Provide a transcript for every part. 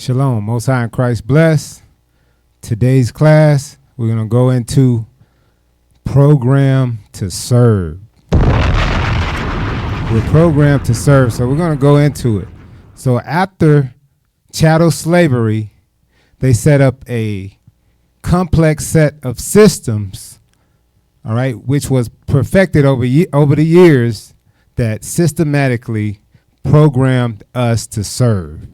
Shalom, Most High in Christ bless. Today's class, we're going to go into program to serve. We're programmed to serve, so we're going to go into it. So after chattel slavery, they set up a complex set of systems, all right, which was perfected over the years that systematically programmed us to serve.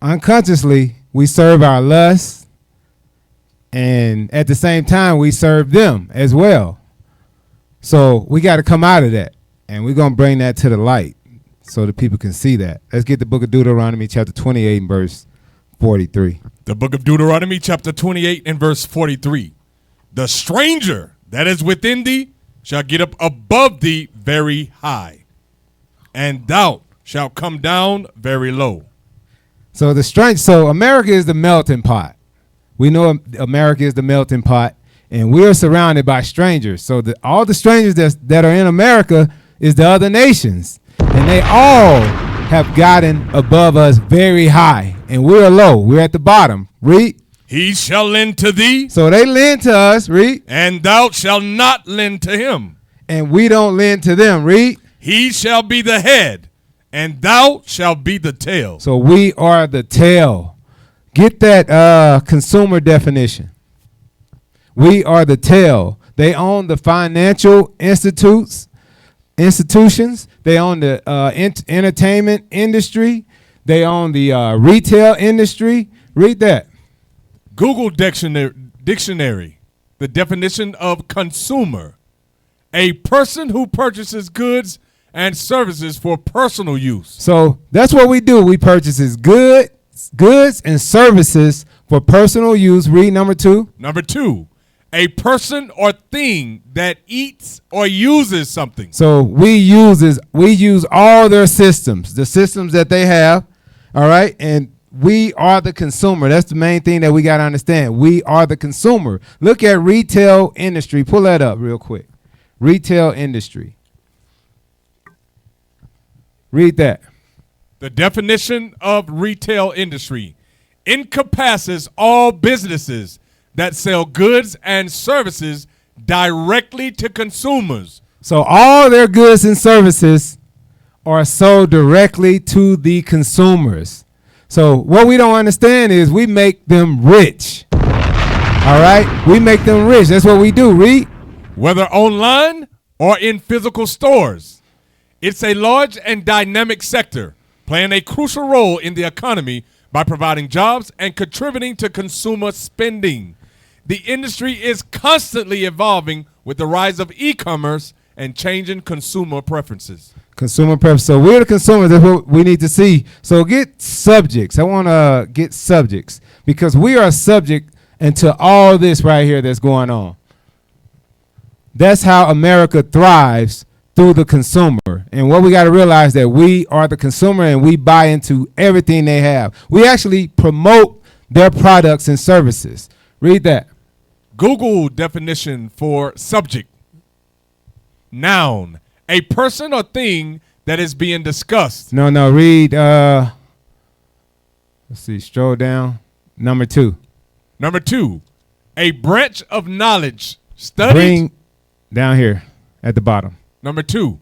Unconsciously, we serve our lusts, and at the same time, we serve them as well. So we got to come out of that, and we're going to bring that to the light so that people can see that. Let's get the book of Deuteronomy chapter 28 and verse 43. The book of Deuteronomy chapter 28 and verse 43. The stranger that is within thee shall get up above thee very high, and thou shalt come down very low. So America is the melting pot. We know America is the melting pot, and we are surrounded by strangers. So all the strangers that are in America is the other nations, and they all have gotten above us very high, and we're low. We're at the bottom. Read. He shall lend to thee. So they lend to us. Read. And thou shalt not lend to him. And we don't lend to them. Read. He shall be the head, and thou shalt be the tail. So we are the tail. Get that consumer definition. We are the tail. They own the financial institutions. They own the entertainment industry. They own the retail industry. Read that. Google dictionary. The definition of consumer: a person who purchases goods and services for personal use. So that's what we do. We purchase goods and services for personal use. Read number 2. Number 2, a person or thing that eats or uses something. So we use all their systems, the systems that they have, all right? And we are the consumer. That's the main thing that we got to understand. We are the consumer. Look at retail industry. Pull that up real quick. Retail industry. Read that. The definition of retail industry: encompasses all businesses that sell goods and services directly to consumers. So all their goods and services are sold directly to the consumers. So what we don't understand is we make them rich. All right? We make them rich. That's what we do. Read. Whether online or in physical stores. It's a large and dynamic sector, playing a crucial role in the economy by providing jobs and contributing to consumer spending. The industry is constantly evolving with the rise of e-commerce and changing consumer preferences. Consumer preference. So we're the consumers. That's what we need to see. So get subjects. I want to get subjects because we are subject into all this right here that's going on. That's how America thrives, through the consumer. And what we got to realize that we are the consumer and we buy into everything they have. We actually promote their products and services. Read that. Google definition for subject: noun, a person or thing that is being discussed. No, read, let's see, scroll down. Number 2. Number 2, a branch of knowledge studied. Bring down here at the bottom. Number 2,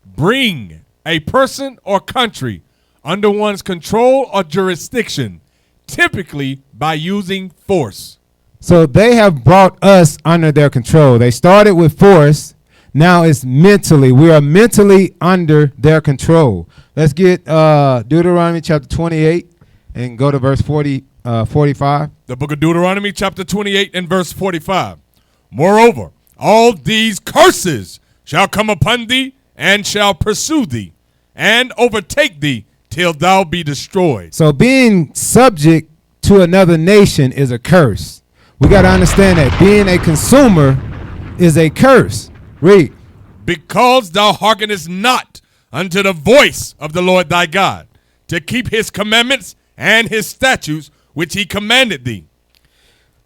bring a person or country under one's control or jurisdiction, typically by using force. So they have brought us under their control. They started with force. Now it's mentally. We are mentally under their control. Let's get Deuteronomy chapter 28 and go to verse 45. The book of Deuteronomy chapter 28 and verse 45. Moreover, all these curses shall come upon thee, and shall pursue thee, and overtake thee, till thou be destroyed. So being subject to another nation is a curse. We got to understand that being a consumer is a curse. Read. Because thou hearkenest not unto the voice of the Lord thy God, to keep his commandments and his statutes, which he commanded thee.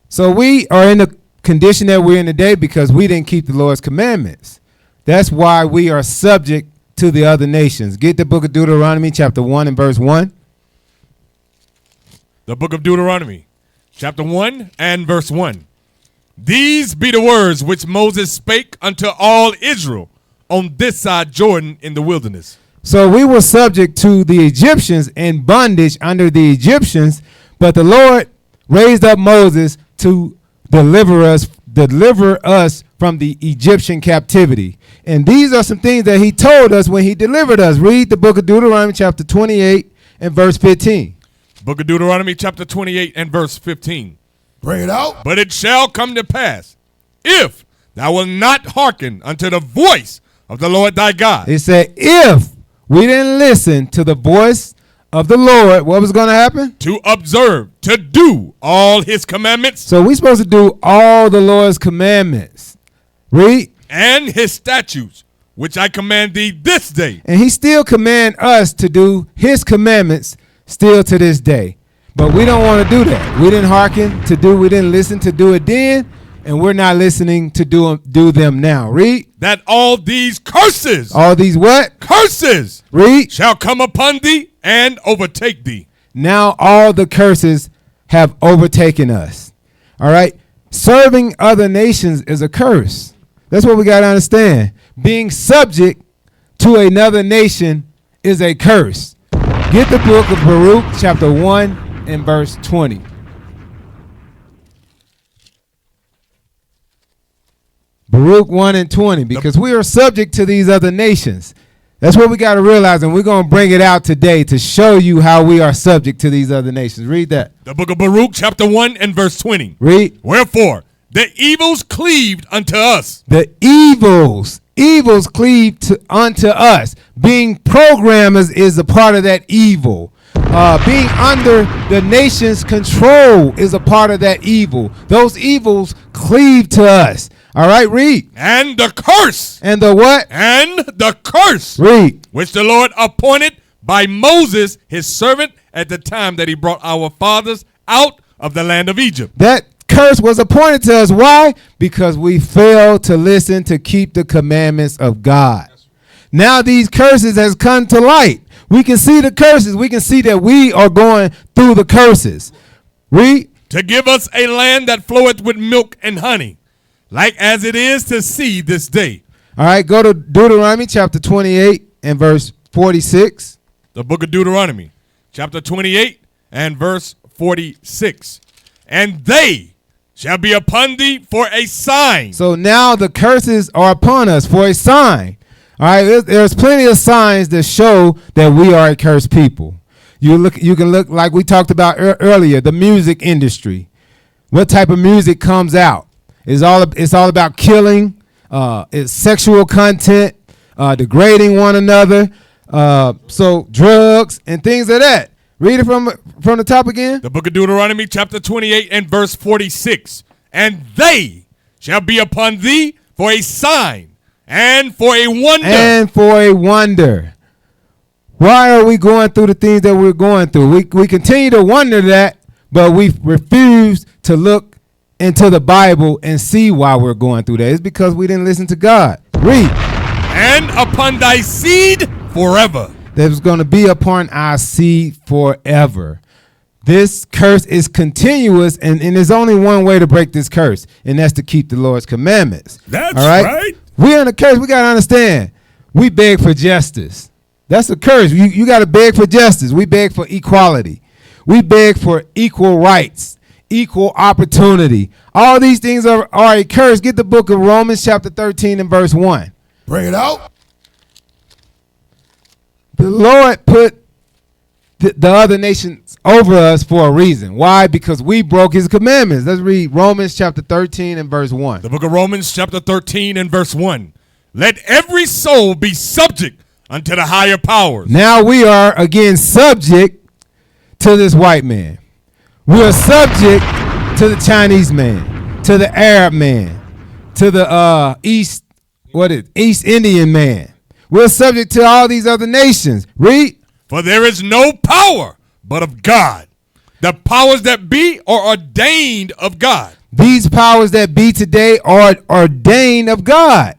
So we are in the condition that we're in today because we didn't keep the Lord's commandments. That's why we are subject to the other nations. Get the book of Deuteronomy chapter 1 and verse 1. The book of Deuteronomy, chapter 1 and verse 1. These be the words which Moses spake unto all Israel on this side Jordan in the wilderness. So we were subject to the Egyptians in bondage under the Egyptians, but the Lord raised up Moses to deliver us from the Egyptian captivity. And these are some things that he told us when he delivered us. Read the book of Deuteronomy chapter 28 and verse 15. Book of Deuteronomy chapter 28 and verse 15. Bring it out. But it shall come to pass, if thou wilt not hearken unto the voice of the Lord thy God. It said, if we didn't listen to the voice of the Lord, what was going to happen? To observe, to do all his commandments. So we're supposed to do all the Lord's commandments. Read. And his statutes, which I command thee this day. And he still command us to do his commandments still to this day. But we don't want to do that. We didn't hearken to do, we didn't listen to do it then, and we're not listening to do them now. Read. That all these curses. All these what? Curses. Read. Shall come upon thee and overtake thee. Now all the curses have overtaken us. All right. Serving other nations is a curse. That's what we got to understand. Being subject to another nation is a curse. Get the book of Baruch chapter 1 and verse 20. Baruch 1 and 20, because we are subject to these other nations. That's what we got to realize, and we're going to bring it out today to show you how we are subject to these other nations. Read that. The book of Baruch, chapter 1 and verse 20. Read. Wherefore, the evils cleaved unto us. The evils cleaved unto us. Being programmers is a part of that evil. Being under the nation's control is a part of that evil. Those evils cleave to us. All right, read. And the curse. And the what? And the curse. Read. Which the Lord appointed by Moses, his servant, at the time that he brought our fathers out of the land of Egypt. That curse was appointed to us. Why? Because we failed to listen to keep the commandments of God. Now these curses has come to light. We can see the curses. We can see that we are going through the curses. Read. To give us a land that floweth with milk and honey, like as it is to see this day. All right, go to Deuteronomy chapter 28 and verse 46. The book of Deuteronomy, chapter 28 and verse 46. And they shall be upon thee for a sign. So now the curses are upon us for a sign. All right, there's plenty of signs that show that we are a cursed people. You can look like we talked about earlier, the music industry. What type of music comes out? It's all about killing. It's sexual content, degrading one another. So drugs and things like that. Read it from the top again. The book of Deuteronomy, chapter 28 and verse 46. And they shall be upon thee for a sign and for a wonder. And for a wonder. Why are we going through the things that we're going through? We continue to wonder that, but we refuse to look into the Bible and see why we're going through that. It's because we didn't listen to God. Read. And upon thy seed forever. There's going to be upon our seed forever. This curse is continuous, and there's only one way to break this curse, and that's to keep the Lord's commandments. That's all right? right. We're in a curse. We got to understand. We beg for justice. That's a curse. You got to beg for justice. We beg for equality. We beg for equal rights, equal opportunity. All these things are a curse. Get the book of Romans chapter 13 and verse 1. Bring it out. The Lord put the other nations over us for a reason. Why? Because we broke his commandments. Let's read Romans chapter 13 and verse 1. The book of Romans chapter 13 and verse 1. Let every soul be subject unto the higher powers. Now we are again subject to this white man. We are subject to the Chinese man, to the Arab man, to the East Indian man. We're subject to all these other nations. Read. For there is no power but of God. The powers that be are ordained of God. These powers that be today are ordained of God.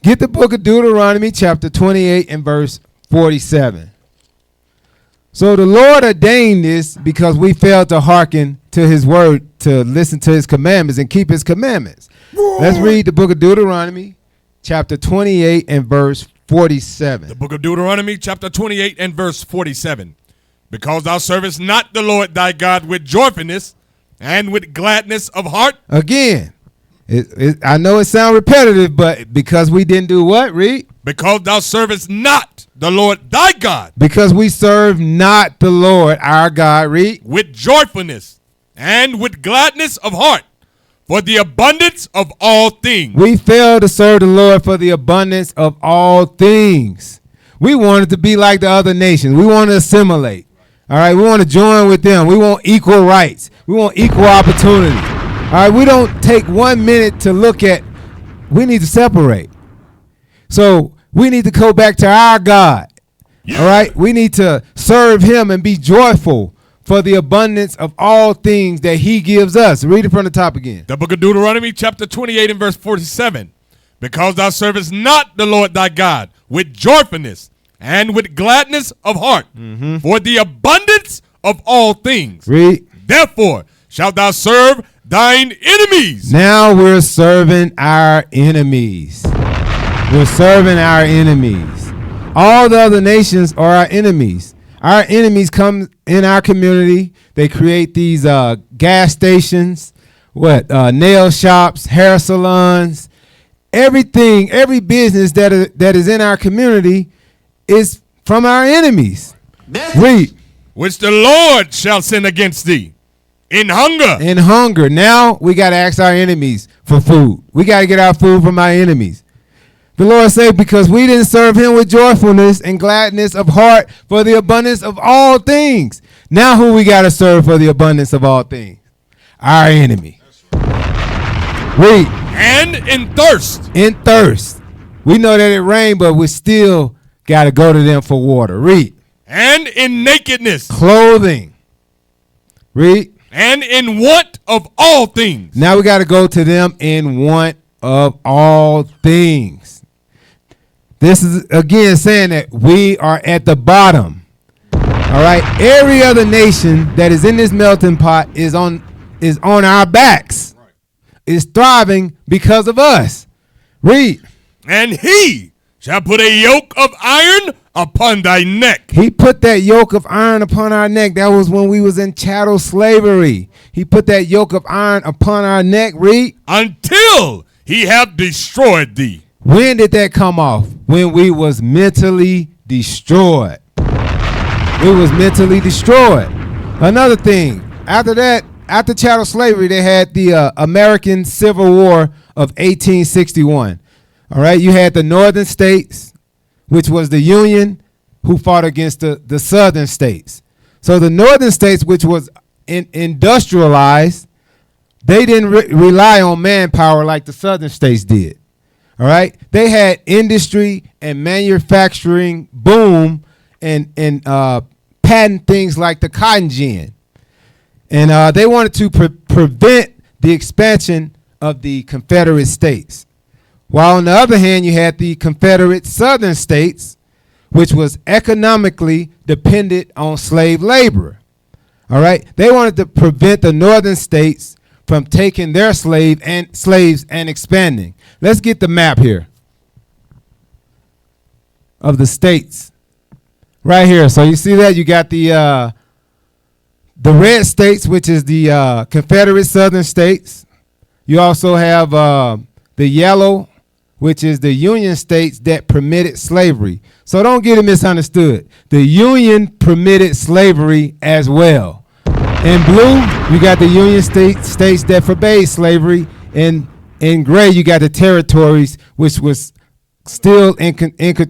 Get the book of Deuteronomy chapter 28 and verse 47. So the Lord ordained this because we failed to hearken to his word, to listen to his commandments and keep his commandments. Let's read the book of Deuteronomy, chapter 28 and verse 47. The book of Deuteronomy, chapter 28 and verse 47. Because thou servest not the Lord thy God with joyfulness and with gladness of heart. Again, I know it sounds repetitive, but because we didn't do what, read? Because thou servest not the Lord thy God. Because we serve not the Lord our God, read? With joyfulness and with gladness of heart, for the abundance of all things. We failed to serve the Lord for the abundance of all things. We wanted to be like the other nations. We want to assimilate. All right, we want to join with them. We want equal rights. We want equal opportunity. All right, we don't take 1 minute to look at, we need to separate. So we need to go back to our God. All right, we need to serve him and be joyful for the abundance of all things that he gives us. Read it from the top again. The book of Deuteronomy, chapter 28 and verse 47. Because thou servest not the Lord thy God with joyfulness and with gladness of heart, for the abundance of all things. Read. Therefore shalt thou serve thine enemies. Now we're serving our enemies. We're serving our enemies. All the other nations are our enemies. Our enemies come in our community. They create these gas stations, nail shops, hair salons, everything, every business that is in our community is from our enemies. Read. Which the Lord shall send against thee in hunger. In hunger. Now we got to ask our enemies for food. We got to get our food from our enemies. The Lord said, because we didn't serve him with joyfulness and gladness of heart for the abundance of all things. Now who we got to serve for the abundance of all things? Our enemy. Read. And in thirst. In thirst. We know that it rained, but we still got to go to them for water. Read. And in nakedness. Clothing. Read. And in want of all things. Now we got to go to them in want of all things. This is again saying that we are at the bottom. All right. Every other nation that is in this melting pot is on our backs. Right. Is thriving because of us. Read. And he shall put a yoke of iron upon thy neck. He put that yoke of iron upon our neck. That was when we was in chattel slavery. He put that yoke of iron upon our neck. Read. Until he have destroyed thee. When did that come off? When we was mentally destroyed. We was mentally destroyed. Another thing, after that, after chattel slavery, they had the American Civil War of 1861. All right, you had the northern states, which was the Union, who fought against the southern states. So the northern states, which was industrialized, they didn't rely on manpower like the southern states did. All right, they had industry and manufacturing boom and patent things like the cotton gin. And they wanted to prevent the expansion of the Confederate states. While on the other hand, you had the Confederate southern states, which was economically dependent on slave labor. All right, they wanted to prevent the northern states from taking their slaves and expanding. Let's get the map here of the states right here. So you see that you got the red states, which is the Confederate southern states. You also have the yellow, which is the Union states that permitted slavery. So don't get it misunderstood. The Union permitted slavery as well. In blue, you got the Union states that forbade slavery. In gray, you got the territories, which was still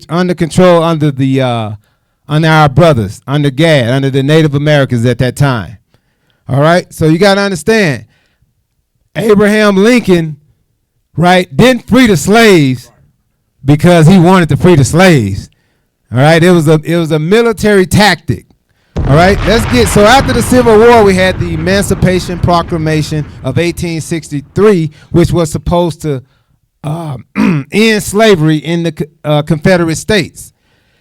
under control under our brothers, under GAD, under the Native Americans at that time. All right, so you got to understand, Abraham Lincoln, right, didn't free the slaves because he wanted to free the slaves. All right, it was a military tactic. All right, so after the Civil War, we had the Emancipation Proclamation of 1863, which was supposed to end slavery in the Confederate States.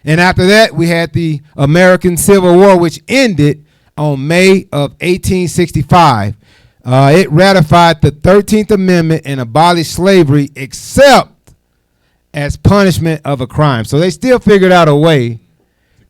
And after that, we had the American Civil War, which ended on May of 1865. It ratified the 13th Amendment and abolished slavery except as punishment of a crime. So they still figured out a way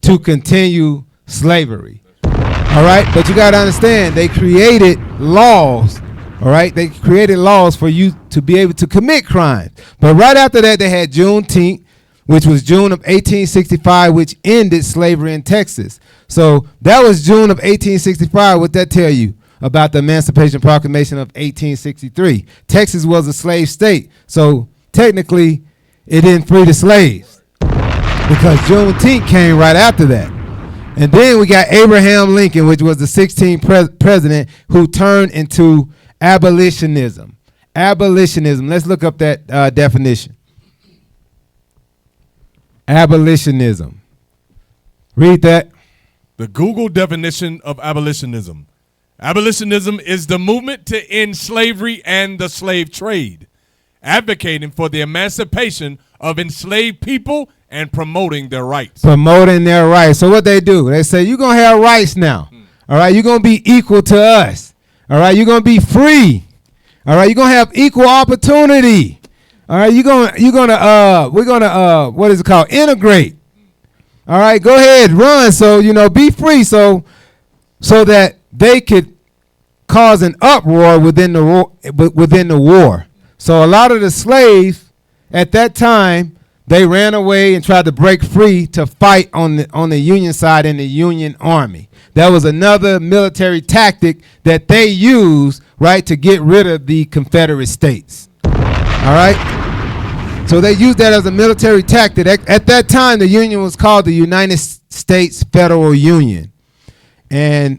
to continue slavery. All right, but you got to understand, they created laws. All right, they created laws for you to be able to commit crimes. But right after that, they had Juneteenth, which was June of 1865, which ended slavery in Texas. So that was June of 1865. What that tell you about the Emancipation Proclamation of 1863? Texas was a slave state, so technically it didn't free the slaves because Juneteenth came right after that. And then we got Abraham Lincoln, which was the 16th president who turned into abolitionism. Abolitionism. Let's look up that definition. Abolitionism. Read that. The Google definition of abolitionism. Abolitionism is the movement to end slavery and the slave trade, advocating for the emancipation of enslaved people and promoting their rights. Promoting their rights. So what they do, they say, you're going to have rights now. All right, you're going to be equal to us. All right, you're going to be free. All right, you're going to have equal opportunity. All right, we're gonna what is it called? Integrate. All right, go ahead, run. So be free. So that they could cause an uproar within the war. So a lot of the slaves at that time, they ran away and tried to break free to fight on the Union side in the Union Army. That was another military tactic that they used, right, to get rid of the Confederate States. All right. So they used that as a military tactic. At that time, the Union was called the United States Federal Union. And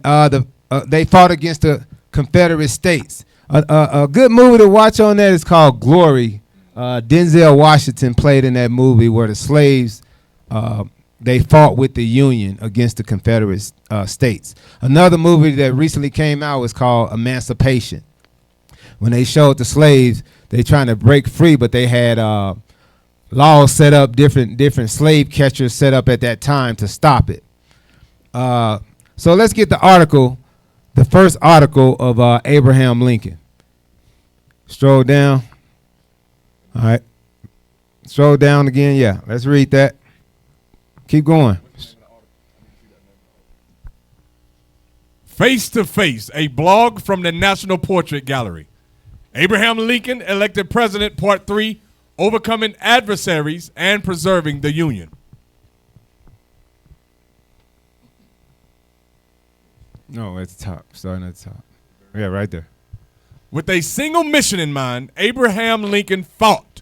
they fought against the Confederate States. A good movie to watch on that is called Glory. Denzel Washington played in that movie where the slaves, they fought with the Union against the Confederate States. Another movie that recently came out was called Emancipation. When they showed the slaves, they trying to break free, but they had laws set up, different slave catchers set up at that time to stop it. So let's get the article, the first article of Abraham Lincoln. Stroll down. All right. Stroll down again. Yeah, let's read that. Keep going. Face to Face, a blog from the National Portrait Gallery. Abraham Lincoln, elected president, part 3, overcoming adversaries and preserving the Union. No, at the top. Starting at the top. Yeah, right there. With a single mission in mind, Abraham Lincoln fought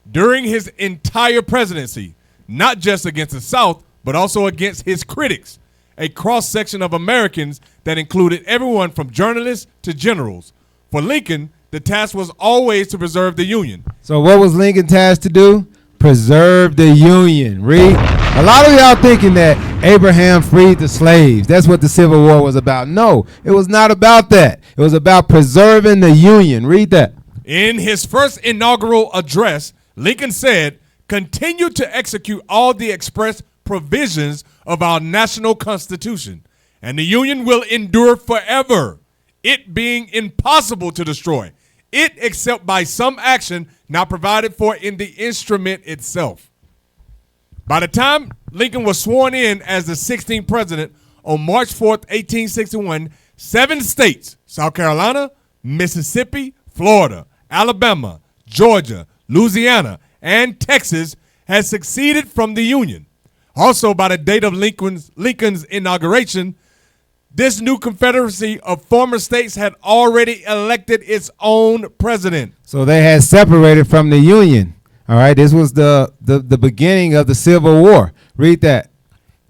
during his entire presidency, not just against the South, but also against his critics, a cross-section of Americans that included everyone from journalists to generals. For Lincoln, the task was always to preserve the Union. So what was Lincoln tasked to do? Preserve the Union. Read. A lot of y'all thinking that Abraham freed the slaves. That's what the Civil War was about. No, it was not about that. It was about preserving the Union. Read that. In his first inaugural address, Lincoln said, "Continue to execute all the express provisions of our national Constitution, and the Union will endure forever, it being impossible to destroy it except by some action not provided for in the instrument itself." By the time Lincoln was sworn in as the 16th president on March 4th, 1861, 7 states, South Carolina, Mississippi, Florida, Alabama, Georgia, Louisiana, and Texas, had seceded from the Union. Also, by the date of Lincoln's inauguration, this new confederacy of former states had already elected its own president. So they had separated from the Union. All right, this was the beginning of the Civil War. Read that.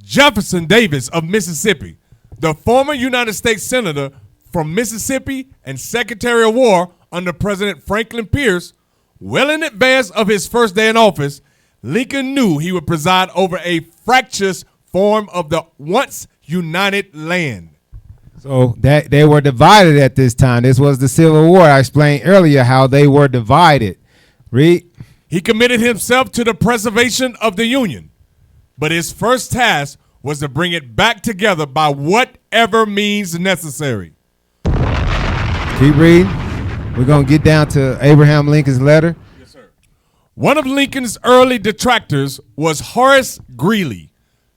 Jefferson Davis of Mississippi, the former United States Senator from Mississippi and Secretary of War under President Franklin Pierce, well in advance of his first day in office, Lincoln knew he would preside over a fractious form of the once united land. So that they were divided at this time. This was the Civil War. I explained earlier how they were divided. Read. He committed himself to the preservation of the Union. but his first task was to bring it back together by whatever means necessary. Keep reading. We're going to get down to Abraham Lincoln's letter. Yes, sir. One of Lincoln's early detractors was Horace Greeley,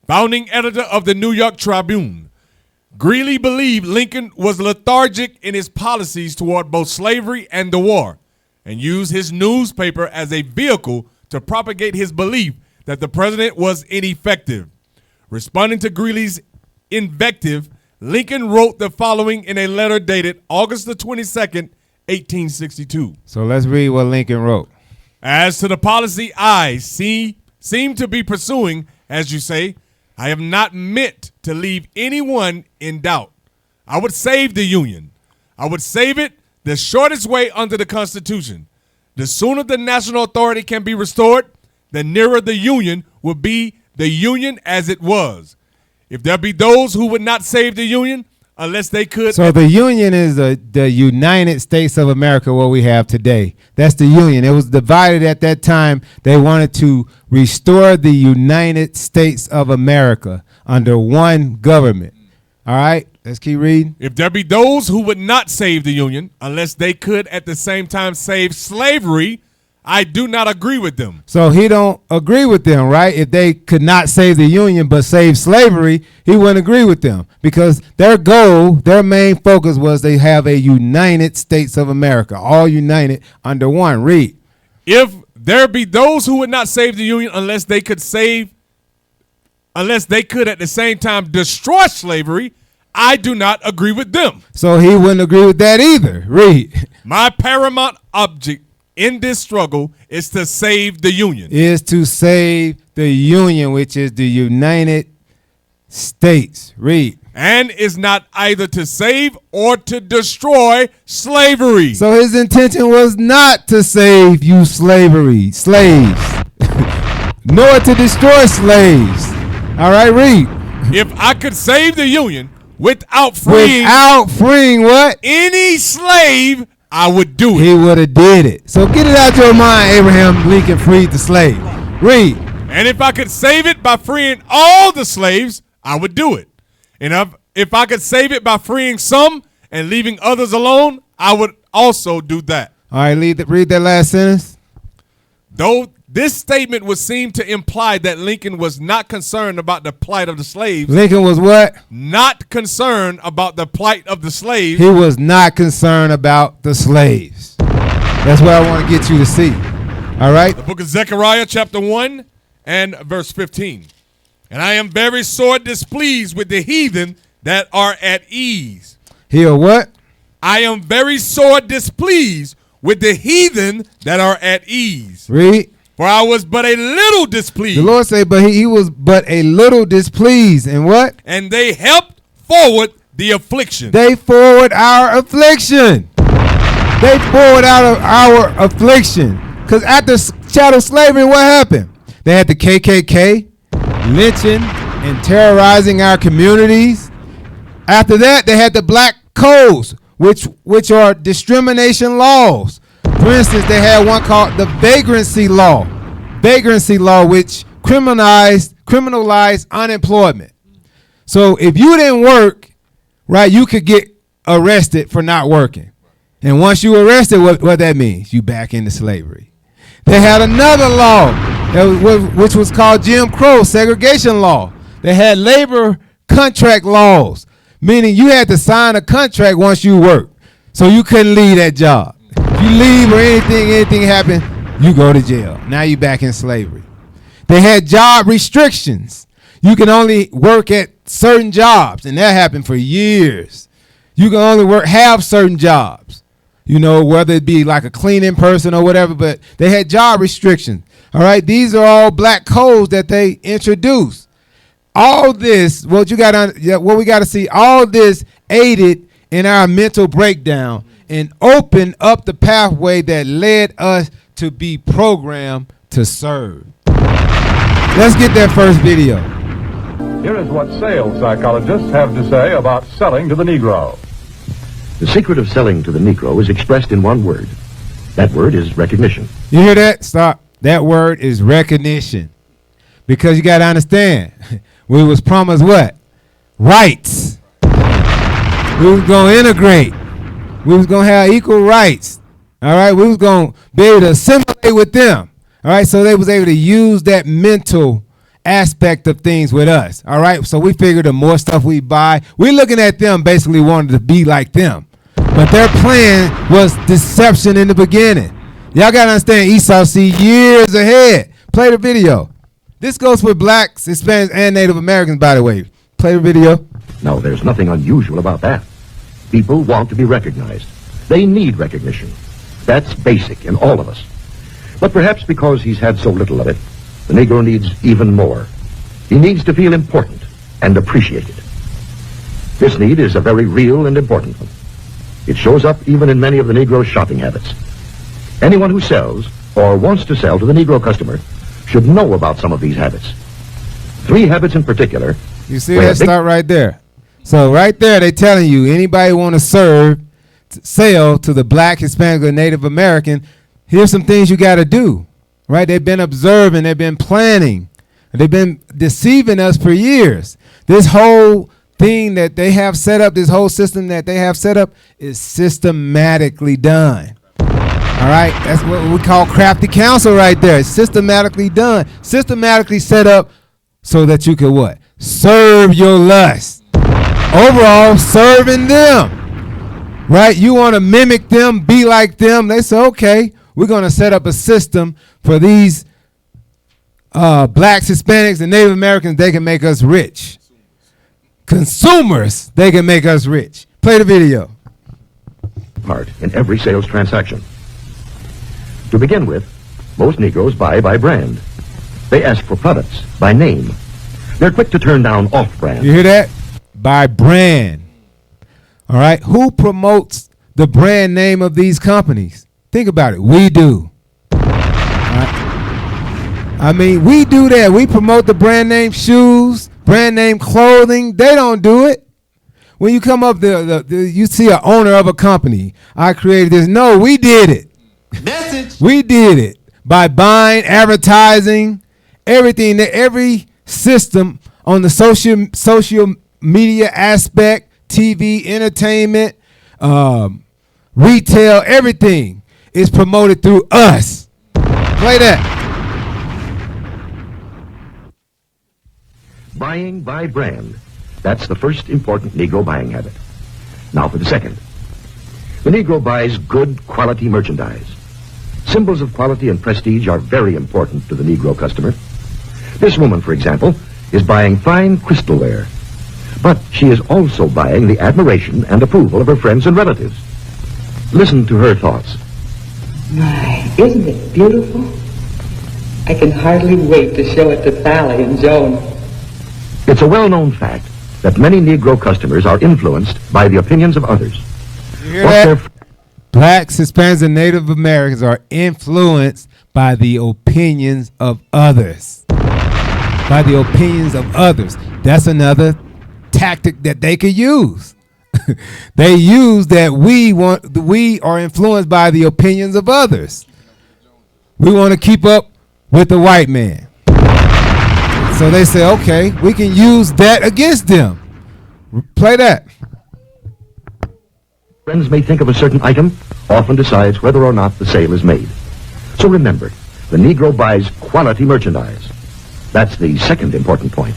founding editor of the New York Tribune. Greeley believed Lincoln was lethargic in his policies toward both slavery and the war, and used his newspaper as a vehicle to propagate his belief that the president was ineffective. Responding to Greeley's invective, Lincoln wrote the following in a letter dated August the 22nd, 1862. So let's read what Lincoln wrote. As to the policy I seem to be pursuing, as you say, I have not meant to leave anyone in doubt. I would save the Union. I would save it the shortest way under the Constitution. The sooner the national authority can be restored, the nearer the Union will be the Union as it was. If there be those who would not save the Union unless they could. So the Union is the United States of America, what we have today. That's the Union. It was divided at that time. They wanted to restore the United States of America under one government. All right, let's keep reading. If there be those who would not save the Union unless they could at the same time save slavery, I do not agree with them. So he don't agree with them, right? If they could not save the Union but save slavery, he wouldn't agree with them because their goal, their main focus was they have a United States of America, all united under one. Read. If there be those who would not save the Union unless they could at the same time destroy slavery, I do not agree with them. So he wouldn't agree with that either. Read. My paramount object in this struggle is to save the Union. Is to save the Union, which is the United States. Read. And is not either to save or to destroy slavery. So his intention was not to save you slaves, nor to destroy slaves. All right, read. If I could save the Union without freeing what? Any slave, I would do it. He would have did it. So get it out your mind, Abraham Lincoln freed the slave. Read. And if I could save it by freeing all the slaves, I would do it. And if I could save it by freeing some and leaving others alone, I would also do that. All right, read that last sentence. Though this statement would seem to imply that Lincoln was not concerned about the plight of the slaves. Lincoln was what? Not concerned about the plight of the slaves. He was not concerned about the slaves. That's what I want to get you to see. All right? The book of Zechariah, chapter 1 and verse 15. And I am very sore displeased with the heathen that are at ease. Hear what? I am very sore displeased with the heathen that are at ease. Read. For I was but a little displeased. The Lord said, but he was but a little displeased. And what? And they helped forward the affliction. They forward our affliction. They forward out of our affliction. Because after chattel slavery, what happened? They had the KKK lynching and terrorizing our communities. After that, they had the black codes, which are discrimination laws. For instance, they had one called the vagrancy law, which criminalized unemployment. So if you didn't work, right, you could get arrested for not working. And once you arrested, what that means? You back into slavery. They had another law, which was called Jim Crow, segregation law. They had labor contract laws, meaning you had to sign a contract once you worked. So you couldn't leave that job. If you leave or anything happen, you go to jail. Now you back in slavery. They had job restrictions. You can only work at certain jobs, and that happened for years. You can only have certain jobs, whether it be like a cleaning person or whatever, but they had job restrictions. All right, these are all black codes that they introduced. All this, what we got to see, all this aided in our mental breakdown and opened up the pathway that led us to be programmed to serve. Let's get that first video. Here is what sales psychologists have to say about selling to the Negro. The secret of selling to the Negro is expressed in one word. That word is recognition. You hear that? Stop. That word is recognition. Because you got to understand, we was promised what? Rights. We was going to integrate. We was going to have equal rights. All right, we was going to be able to assimilate with them. All right, so they was able to use that mental aspect of things with us. All right, so we figured the more stuff we buy, we're looking at them basically wanting to be like them. But their plan was deception in the beginning. Y'all got to understand, Esau see years ahead. Play the video. This goes for blacks, Hispanics, and Native Americans, by the way. Play the video. No, there's nothing unusual about that. People want to be recognized. They need recognition. That's basic in all of us. But perhaps because he's had so little of it, the Negro needs even more. He needs to feel important and appreciated. This need is a very real and important one. It shows up even in many of the Negro's shopping habits. Anyone who sells or wants to sell to the Negro customer should know about some of these habits. 3 habits in particular. You see that? Start right there. So right there, they telling you, anybody want to sell to the black, Hispanic, or Native American, here's some things you got to do. Right? They've been observing, they've been planning, they've been deceiving us for years. This whole thing that they have set up, this whole system that they have set up is systematically done. All right? That's what we call crafty counsel right there. It's systematically done, systematically set up so that you can what? Serve your lust. Overall, serving them. Right? You want to mimic them, be like them. They say, okay, we're going to set up a system for these blacks, Hispanics, and Native Americans. They can make us rich. Consumers, they can make us rich. Play the video. Part in every sales transaction. To begin with, most Negroes buy by brand. They ask for products by name. They're quick to turn down off-brand. You hear that? By brand. All right? Who promotes the brand name of these companies? Think about it. We do. Right? I mean, we do that. We promote the brand name shoes, brand name clothing. They don't do it. When you come up, you see an owner of a company. I created this. No, we did it. Message. We did it by buying, advertising, everything. Every system on the social media aspect, TV, entertainment, retail, everything is promoted through us. Play that. Buying by brand. That's the first important Negro buying habit. Now for the second. The Negro buys good quality merchandise. Symbols of quality and prestige are very important to the Negro customer. This woman, for example, is buying fine crystalware. But she is also buying the admiration and approval of her friends and relatives. Listen to her thoughts. My, isn't it beautiful? I can hardly wait to show it to Sally and Joan. It's a well-known fact that many Negro customers are influenced by the opinions of others. You hear that? Blacks, Hispanics, and Native Americans are influenced by the opinions of others. By the opinions of others. That's another tactic that they could use. They use that we are influenced by the opinions of others. We want to keep up with the white man. So they say, okay, we can use that against them. Play that. Friends may think of a certain item, often decides whether or not the sale is made. So remember, the Negro buys quality merchandise. That's the second important point.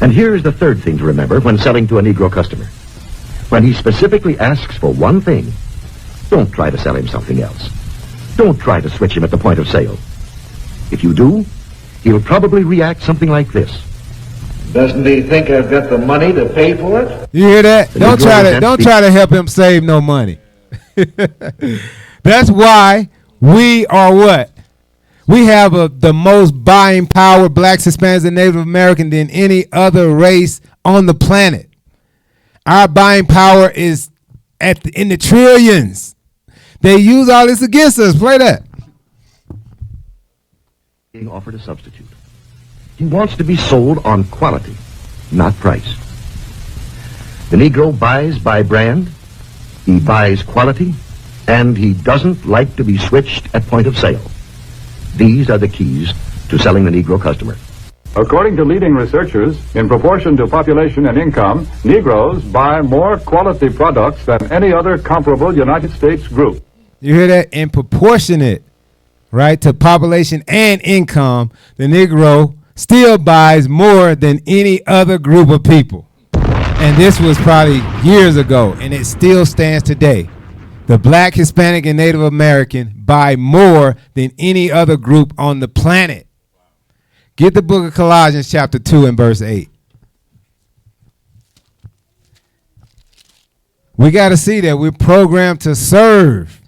And here's the third thing to remember when selling to a Negro customer. When he specifically asks for one thing, don't try to sell him something else. Don't try to switch him at the point of sale. If you do, he'll probably react something like this. Doesn't he think I've got the money to pay for it? You hear that? Don't try to help him save no money. That's why we are what? We have the most buying power, blacks, Hispanics, and Native American than any other race on the planet. Our buying power is in the trillions. They use all this against us. Play that. Being offered a substitute. He wants to be sold on quality, not price. The Negro buys by brand, he buys quality, and he doesn't like to be switched at point of sale. These are the keys to selling the Negro customer. According to leading researchers, in proportion to population and income, Negroes buy more quality products than any other comparable United States group. You hear that? In proportionate, right, to population and income, the Negro still buys more than any other group of people. And this was probably years ago, and it still stands today. The Black, Hispanic, and Native American buy more than any other group on the planet. Get the book of Colossians chapter 2 and verse 8. We got to see that we're programmed to serve.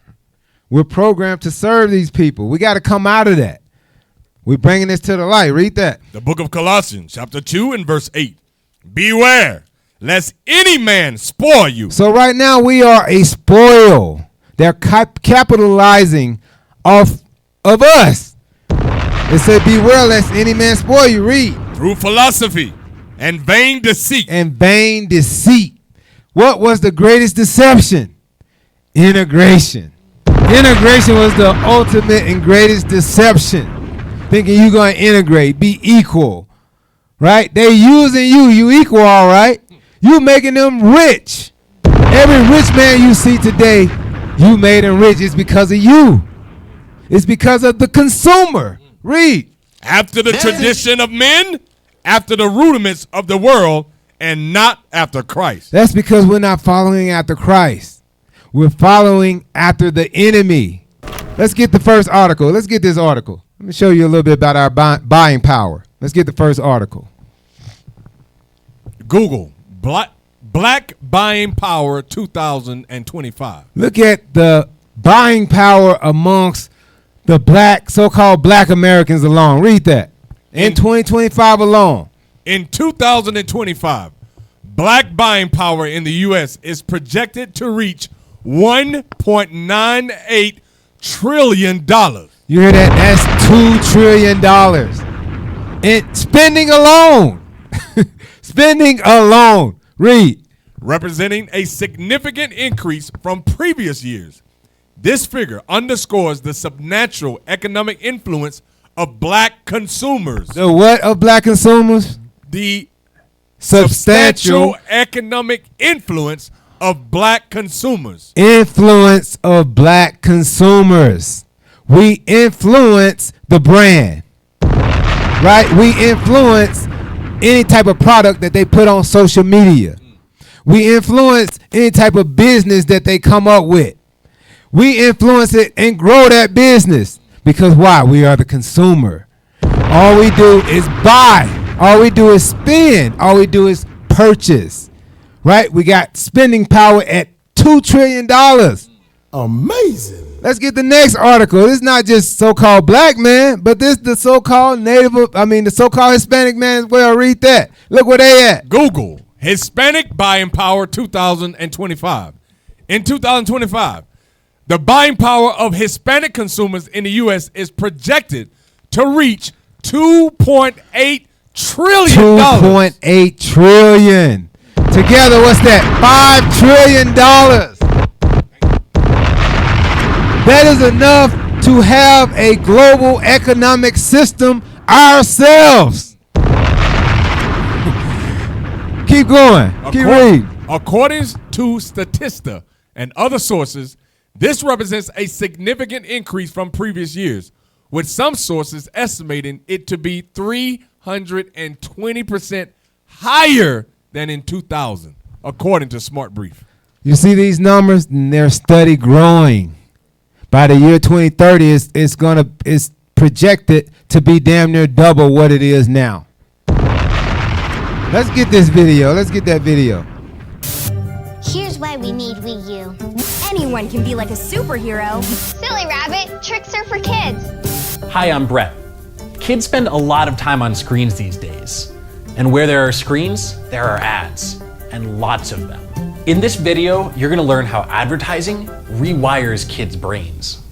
We're programmed to serve these people. We got to come out of that. We're bringing this to the light. Read that. The book of Colossians, chapter 2 and verse 8. Beware, lest any man spoil you. So right now we are a spoil. They're capitalizing off of us. It said, beware lest any man spoil you. Read. Through philosophy and vain deceit. And vain deceit. What was the greatest deception? Integration. Integration was the ultimate and greatest deception. Thinking you're going to integrate, be equal. Right? They using you. You equal, all right. You making them rich. Every rich man you see today, you made him rich. It's because of you. It's because of the consumer. Read. After the tradition of men, after the rudiments of the world, and not after Christ. That's because we're not following after Christ. We're following after the enemy. Let's get the first article. Let's get this article. Let me show you a little bit about our buying power. Let's get the first article. Google, Black Buying Power 2025. Look at the buying power amongst the black, so-called black Americans alone. Read that. In 2025 alone. In 2025, black buying power in the U.S. is projected to reach $1.98 trillion. You hear that? That's $2 trillion. And spending alone. Spending alone. Read. Representing a significant increase from previous years. This figure underscores the substantial economic influence of black consumers. The what of black consumers? The Substantial economic influence of black consumers. influence of black consumers. We influence the brand. Right? We influence any type of product that they put on social media. We influence any type of business that they come up with. We influence it and grow that business. Because why? We are the consumer. All we do is buy. All we do is spend. All we do is purchase. Right? We got spending power at $2 trillion. Amazing. Let's get the next article. This is not just so-called black man, but this the so-called the so-called Hispanic man as well. Read that. Look where they at. Google, Hispanic Buying Power 2025. In 2025, the buying power of Hispanic consumers in the U.S. is projected to reach $2.8 trillion. $2.8 trillion. Together, what's that? $5 trillion. That is enough to have a global economic system ourselves. Keep going. Keep reading. According to Statista and other sources, this represents a significant increase from previous years, with some sources estimating it to be 320% higher than in 2000, according to Smart Brief. You see these numbers? And they're steady growing. By the year 2030, it's projected to be damn near double what it is now. Let's get this video. Let's get that video. Here's why we need Wii U. Anyone can be like a superhero. Silly rabbit, tricks are for kids. Hi, I'm Brett. Kids spend a lot of time on screens these days. And where there are screens, there are ads, and lots of them. In this video, you're gonna learn how advertising rewires kids' brains.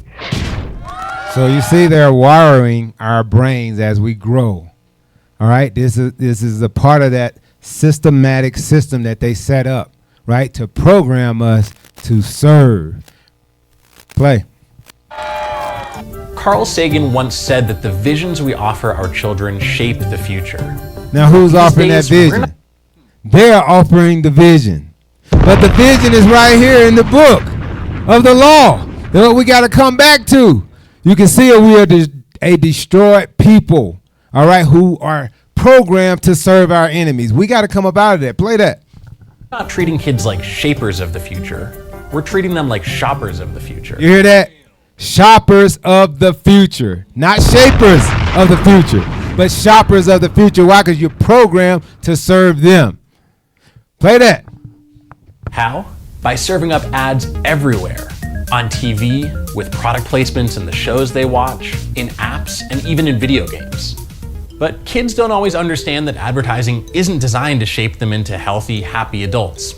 So you see they're wiring our brains as we grow. All right, this is a part of that systematic system that they set up, right, to program us to serve. Play. Carl Sagan once said that the visions we offer our children shape the future. Now, who's These offering that days, we're vision? not- They're offering the vision. But the vision is right here in the book of the law. That's what we got to come back to. You can see we are a destroyed people, all right, who are programmed to serve our enemies. We got to come up out of that. Play that. We're not treating kids like shapers of the future. We're treating them like shoppers of the future. You hear that? Shoppers of the future. Not shapers of the future, but shoppers of the future. Why? Because you're programmed to serve them. Play that. How? By serving up ads everywhere. On TV, with product placements in the shows they watch, in apps, and even in video games. But kids don't always understand that advertising isn't designed to shape them into healthy, happy adults.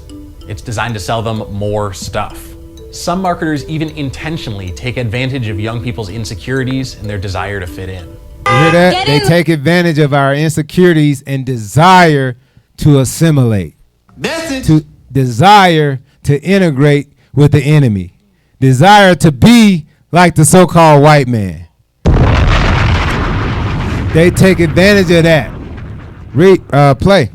It's designed to sell them more stuff. Some marketers even intentionally take advantage of young people's insecurities and their desire to fit in. You hear that? They take advantage of our insecurities and desire to assimilate. To desire to integrate with the enemy. Desire to be like the so-called white man. They take advantage of that. Play.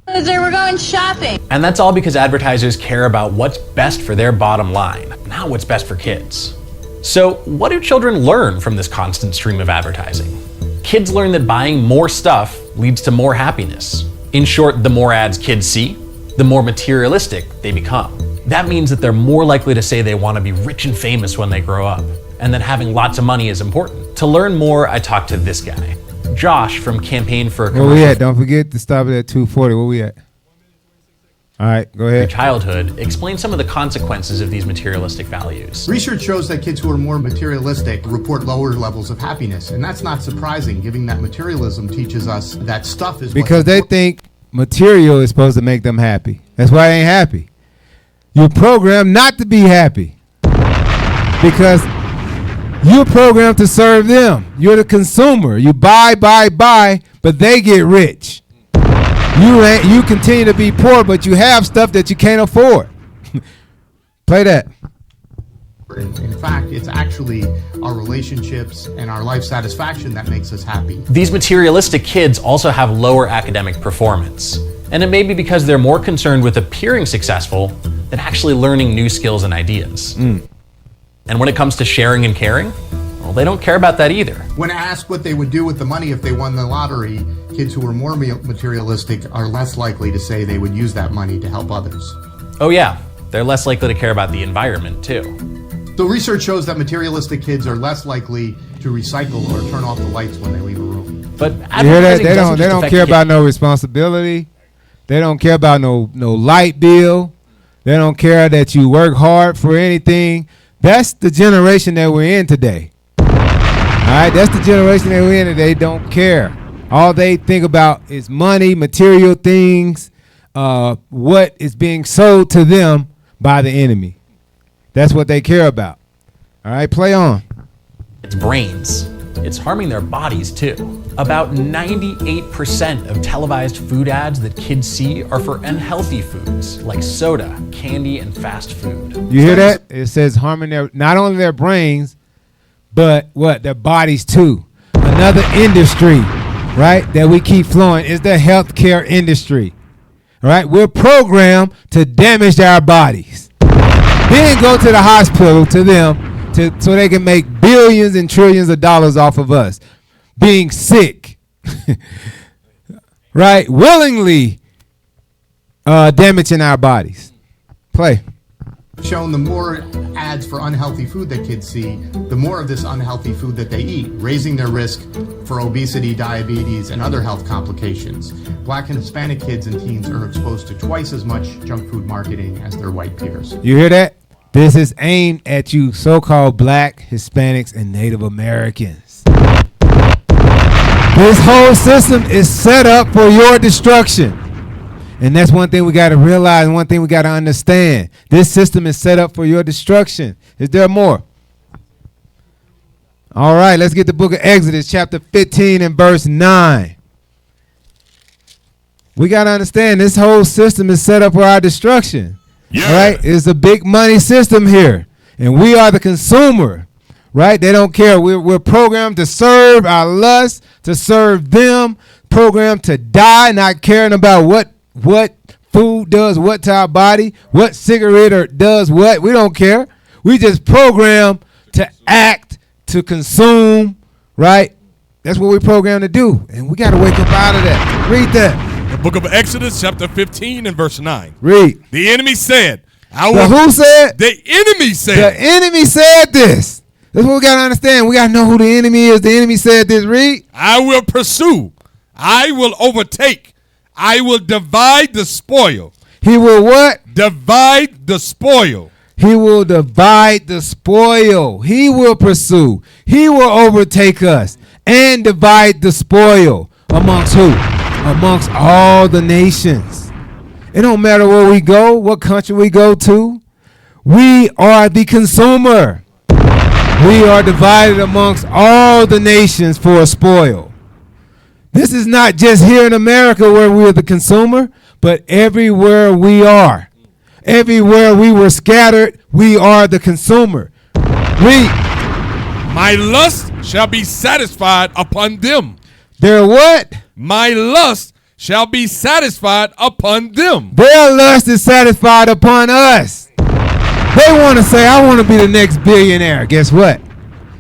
We're going shopping. And that's all because advertisers care about what's best for their bottom line, not what's best for kids. So what do children learn from this constant stream of advertising? Kids learn that buying more stuff leads to more happiness. In short, the more ads kids see, the more materialistic they become. That means that they're more likely to say they want to be rich and famous when they grow up, and that having lots of money is important. To learn more, I talked to this guy, Josh from Campaign for a Where we at? Don't forget to stop it at 2:40. Where we at? All right, go ahead. Childhood, explain some of the consequences of these materialistic values. Research shows that kids who are more materialistic report lower levels of happiness, and that's not surprising, given that materialism teaches us that stuff is because they think material is supposed to make them happy. That's why they ain't happy. You're programmed not to be happy because you're programmed to serve them. You're the consumer. You buy, but they get rich. You continue to be poor, but you have stuff that you can't afford. Play that. In fact, it's actually our relationships and our life satisfaction that makes us happy. These materialistic kids also have lower academic performance. And it may be because they're more concerned with appearing successful than actually learning new skills and ideas. And when it comes to sharing and caring, well, they don't care about that either. When asked what they would do with the money if they won the lottery, kids who are more materialistic are less likely to say they would use that money to help others. Oh yeah, they're less likely to care about the environment too. So research shows that materialistic kids are less likely to recycle or turn off the lights when they leave a room. But you hear that? They don't care about no responsibility. They don't care about no light bill. They don't care that you work hard for anything. That's the generation that we're in today. All right, that's the generation that we're in, and they don't care. All they think about is money, material things, what is being sold to them by the enemy. That's what they care about. All right, play on. It's brains. It's harming their bodies too. About 98% of televised food ads that kids see are for unhealthy foods like soda, candy, and fast food. You hear that? It says harming not only their brains, but their bodies too. Another industry, right, that we keep flowing is the healthcare industry. All right, we're programmed to damage our bodies. Then go to the hospital to them so they can make billions and trillions of dollars off of us being sick, right? Willingly damaging our bodies. Play. Shown the more ads for unhealthy food that kids see, the more of this unhealthy food that they eat, raising their risk for obesity, diabetes, and other health complications. Black and Hispanic kids and teens are exposed to twice as much junk food marketing as their white peers. You hear that? This is aimed at you so-called Black, Hispanics, and Native Americans. This whole system is set up for your destruction. And that's one thing we got to realize, and one thing we got to understand. This system is set up for your destruction. Is there more? All right, let's get the book of Exodus, chapter 15 and verse 9. We got to understand this whole system is set up for our destruction. Yeah. All right, it's a big money system here. And we are the consumer, right? They don't care. We're programmed to serve our lust, to serve them, programmed to die, not caring about what food does what to our body, what cigarette does what. We don't care. We just program to act, to consume, right? That's what we're programmed to do. And we got to wake up out of that. Read that. The book of Exodus, chapter 15 and verse 9. Read. The enemy said, who said? The enemy said. The enemy said this. That's what we got to understand. We got to know who the enemy is. The enemy said this. Read. I will pursue. I will overtake. I will divide the spoil. He will what? Divide the spoil. He will divide the spoil. He will pursue. He will overtake us and divide the spoil. Amongst who? Amongst all the nations. It don't matter where we go, what country we go to. We are the consumer. We are divided amongst all the nations for a spoil. This is not just here in America where we are the consumer, but everywhere we are. Everywhere we were scattered, we are the consumer. Read. My lust shall be satisfied upon them. Their what? My lust shall be satisfied upon them. Their lust is satisfied upon us. They want to say, I want to be the next billionaire. Guess what?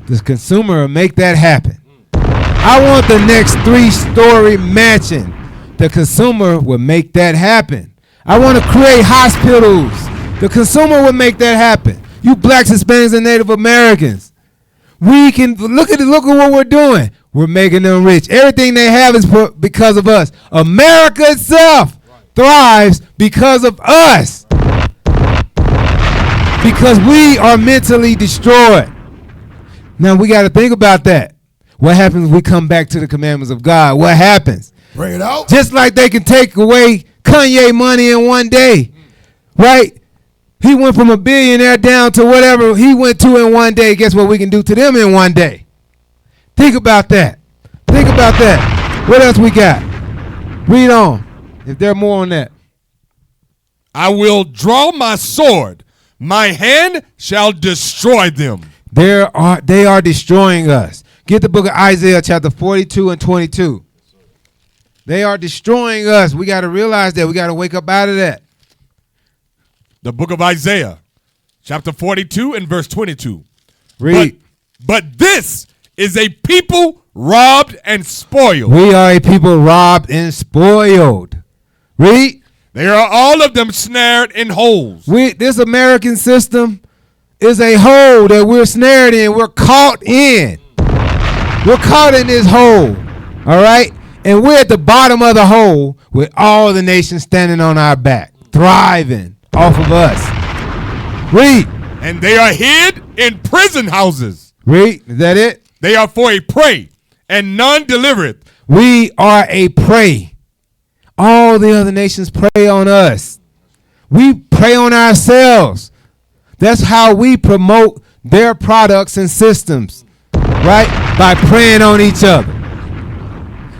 The consumer will make that happen. I want the next 3-story mansion. The consumer will make that happen. I want to create hospitals. The consumer will make that happen. You blacks, Hispanics, and Native Americans. We can look at what we're doing. We're making them rich. Everything they have is because of us. America itself thrives because of us. Because we are mentally destroyed. Now we got to think about that. What happens when we come back to the commandments of God? What happens? Bring it out. Just like they can take away Kanye money in one day, right? He went from a billionaire down to whatever he went to in one day. Guess what we can do to them in one day? Think about that. Think about that. What else we got? Read on. If there are more on that. I will draw my sword. My hand shall destroy them. They are destroying us. Get the book of Isaiah chapter 42 and 22. They are destroying us. We got to realize that. We got to wake up out of that. The book of Isaiah, chapter 42 and verse 22. Read. But this is a people robbed and spoiled. We are a people robbed and spoiled. Read. They are all of them snared in holes. This American system is a hole that we're snared in. We're caught in. We're caught in this hole. All right? And we're at the bottom of the hole with all the nations standing on our back, thriving off of us. Read. And they are hid in prison houses. Read. Is that it? They are for a prey, and none delivereth. We are a prey. All the other nations prey on us. We prey on ourselves. That's how we promote their products and systems, right? By preying on each other.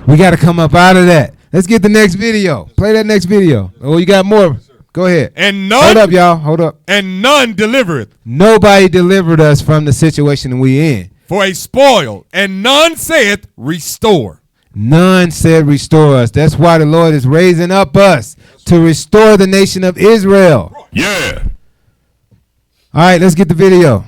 We got to come up out of that. Let's get the next video. Play that next video. Oh, you got more? Go ahead. And none. Hold up, y'all. Hold up. And none delivereth. Nobody delivered us from the situation we in. For a spoil, and none saith restore. None said restore us. That's why the Lord is raising up us to restore the nation of Israel. Yeah. All right, let's get the video.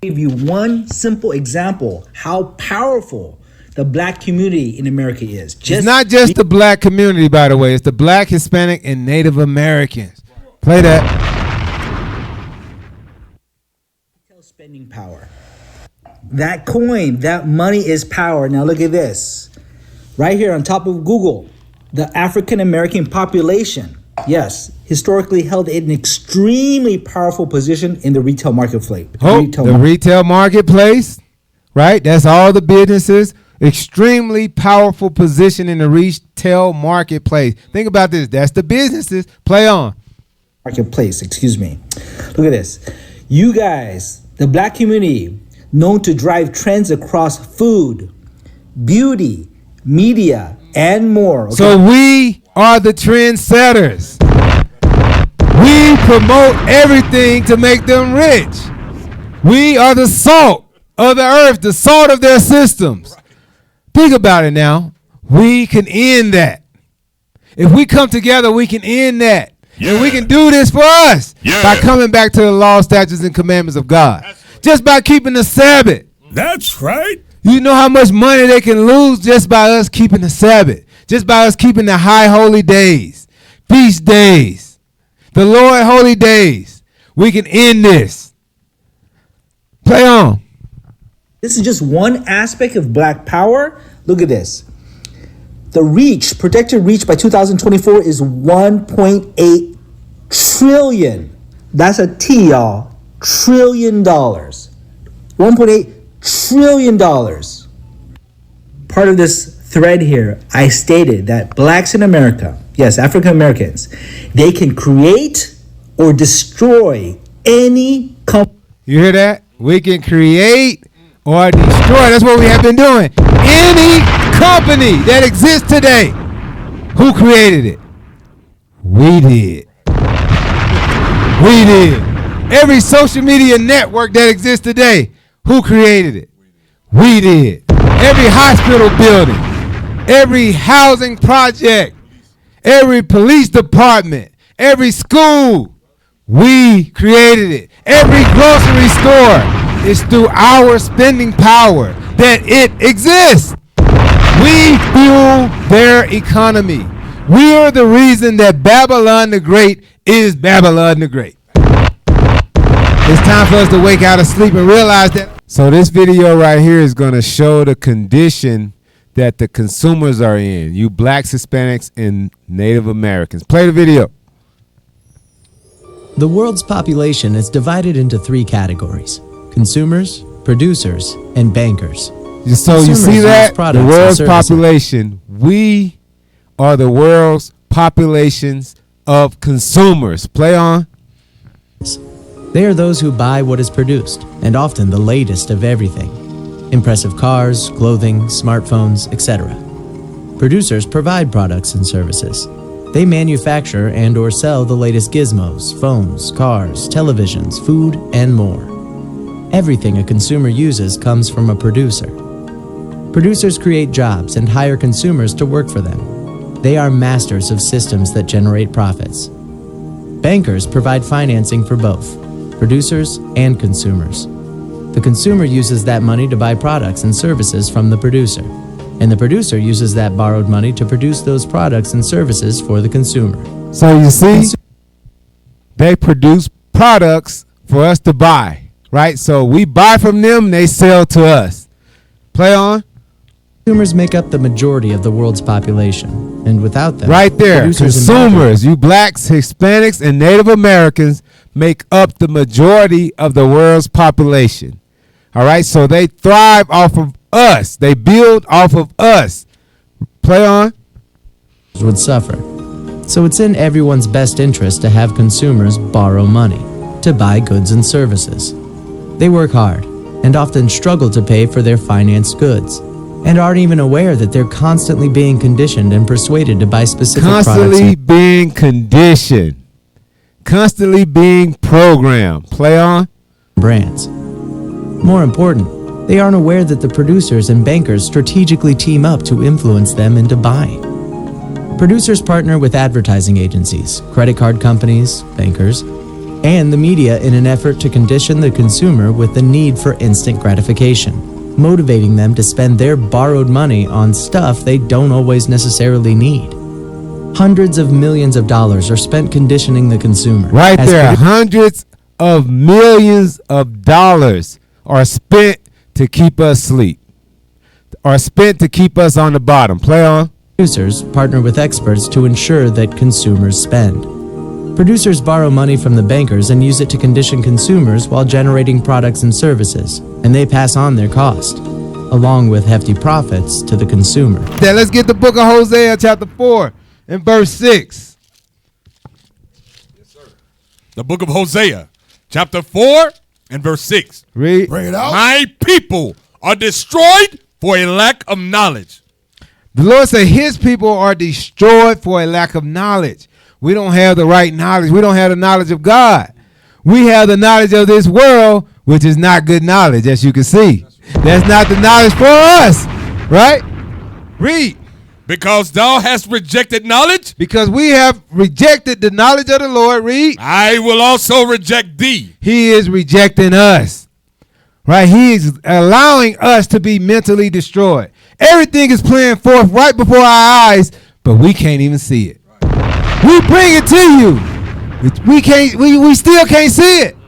Give you one simple example how powerful the black community in America is. It's not just the black community, by the way. It's the black, Hispanic, and Native Americans. Play that. Spending power. That coin, that money is power. Now look at this. Right here on top of Google, the African American population, yes, historically held an extremely powerful position in the retail marketplace. Retail marketplace, right? That's all the businesses. Extremely powerful position in the retail marketplace. Think about this. That's the businesses. Play on. Marketplace, excuse me. Look at this. You guys, the black community, known to drive trends across food, beauty, media, and more. Okay? So we are the trendsetters. We promote everything to make them rich. We are the salt of the earth, the salt of their systems. Think about it now. We can end that. If we come together, we can end that. Yeah. And we can do this for us by coming back to the law, statutes, and commandments of God. Just by keeping the Sabbath. That's right. You know how much money they can lose just by us keeping the Sabbath. Just by us keeping the high holy days, feast days, the Lord holy days. We can end this. Play on. This is just one aspect of black power. Look at this. The reach, projected reach by 2024 is 1.8 trillion. That's a T, y'all. Trillion dollars. 1.8 trillion dollars. Part of this thread here, I stated that blacks in America, yes, African Americans, they can create or destroy any company. You hear that? We can create or destroy. That's what we have been doing. Any company that exists today, who created it? We did. We did. Every social media network that exists today, who created it? We did. Every hospital building, every housing project, every police department, every school, we created it. Every grocery store is through our spending power that it exists. We fuel their economy. We are the reason that Babylon the Great is Babylon the Great. It's time for us to wake out of sleep and realize that. So this video right here is going to show the condition that the consumers are in. You blacks, Hispanics, and Native Americans. Play the video. The world's population is divided into three categories: consumers, producers, and bankers. So you see that? The world's population. We are the world's populations of consumers. Play on. They are those who buy what is produced, and often the latest of everything. Impressive cars, clothing, smartphones, etc. Producers provide products and services. They manufacture and or sell the latest gizmos, phones, cars, televisions, food, and more. Everything a consumer uses comes from a producer. Producers create jobs and hire consumers to work for them. They are masters of systems that generate profits. Bankers provide financing for both producers and consumers. The consumer uses that money to buy products and services from the producer, and the producer uses that borrowed money to produce those products and services for the consumer. So you see, they produce products for us to buy, right? So we buy from them, they sell to us. Play on. Consumers make up the majority of the world's population, and without them, right there, consumers, you blacks, Hispanics, and Native Americans make up the majority of the world's population. All right, so they thrive off of us. They build off of us. Play on. Would suffer. So it's in everyone's best interest to have consumers borrow money to buy goods and services. They work hard and often struggle to pay for their financed goods, and aren't even aware that they're constantly being conditioned and persuaded to buy specific products. Constantly being conditioned. Constantly being programmed. Play on. Brands. More important, they aren't aware that the producers and bankers strategically team up to influence them into buying. Producers partner with advertising agencies, credit card companies, bankers, and the media in an effort to condition the consumer with the need for instant gratification, motivating them to spend their borrowed money on stuff they don't always necessarily need. Hundreds of millions of dollars are spent conditioning the consumer. Right there, hundreds of millions of dollars are spent to keep us asleep, are spent to keep us on the bottom. Play on. Producers partner with experts to ensure that consumers spend. Producers borrow money from the bankers and use it to condition consumers while generating products and services, and they pass on their cost, along with hefty profits, to the consumer. Then let's get the book of Hosea, chapter 4 and verse 6. Yes, sir. The book of Hosea, chapter 4 and verse 6. Read. Bring it out. My people are destroyed for a lack of knowledge. The Lord said his people are destroyed for a lack of knowledge. We don't have the right knowledge. We don't have the knowledge of God. We have the knowledge of this world, which is not good knowledge, as you can see. That's not the knowledge for us, right? Read. Because thou hast rejected knowledge. Because we have rejected the knowledge of the Lord. Read. I will also reject thee. He is rejecting us. Right? He is allowing us to be mentally destroyed. Everything is playing forth right before our eyes, but we can't even see it. We bring it to you. We still can't see it.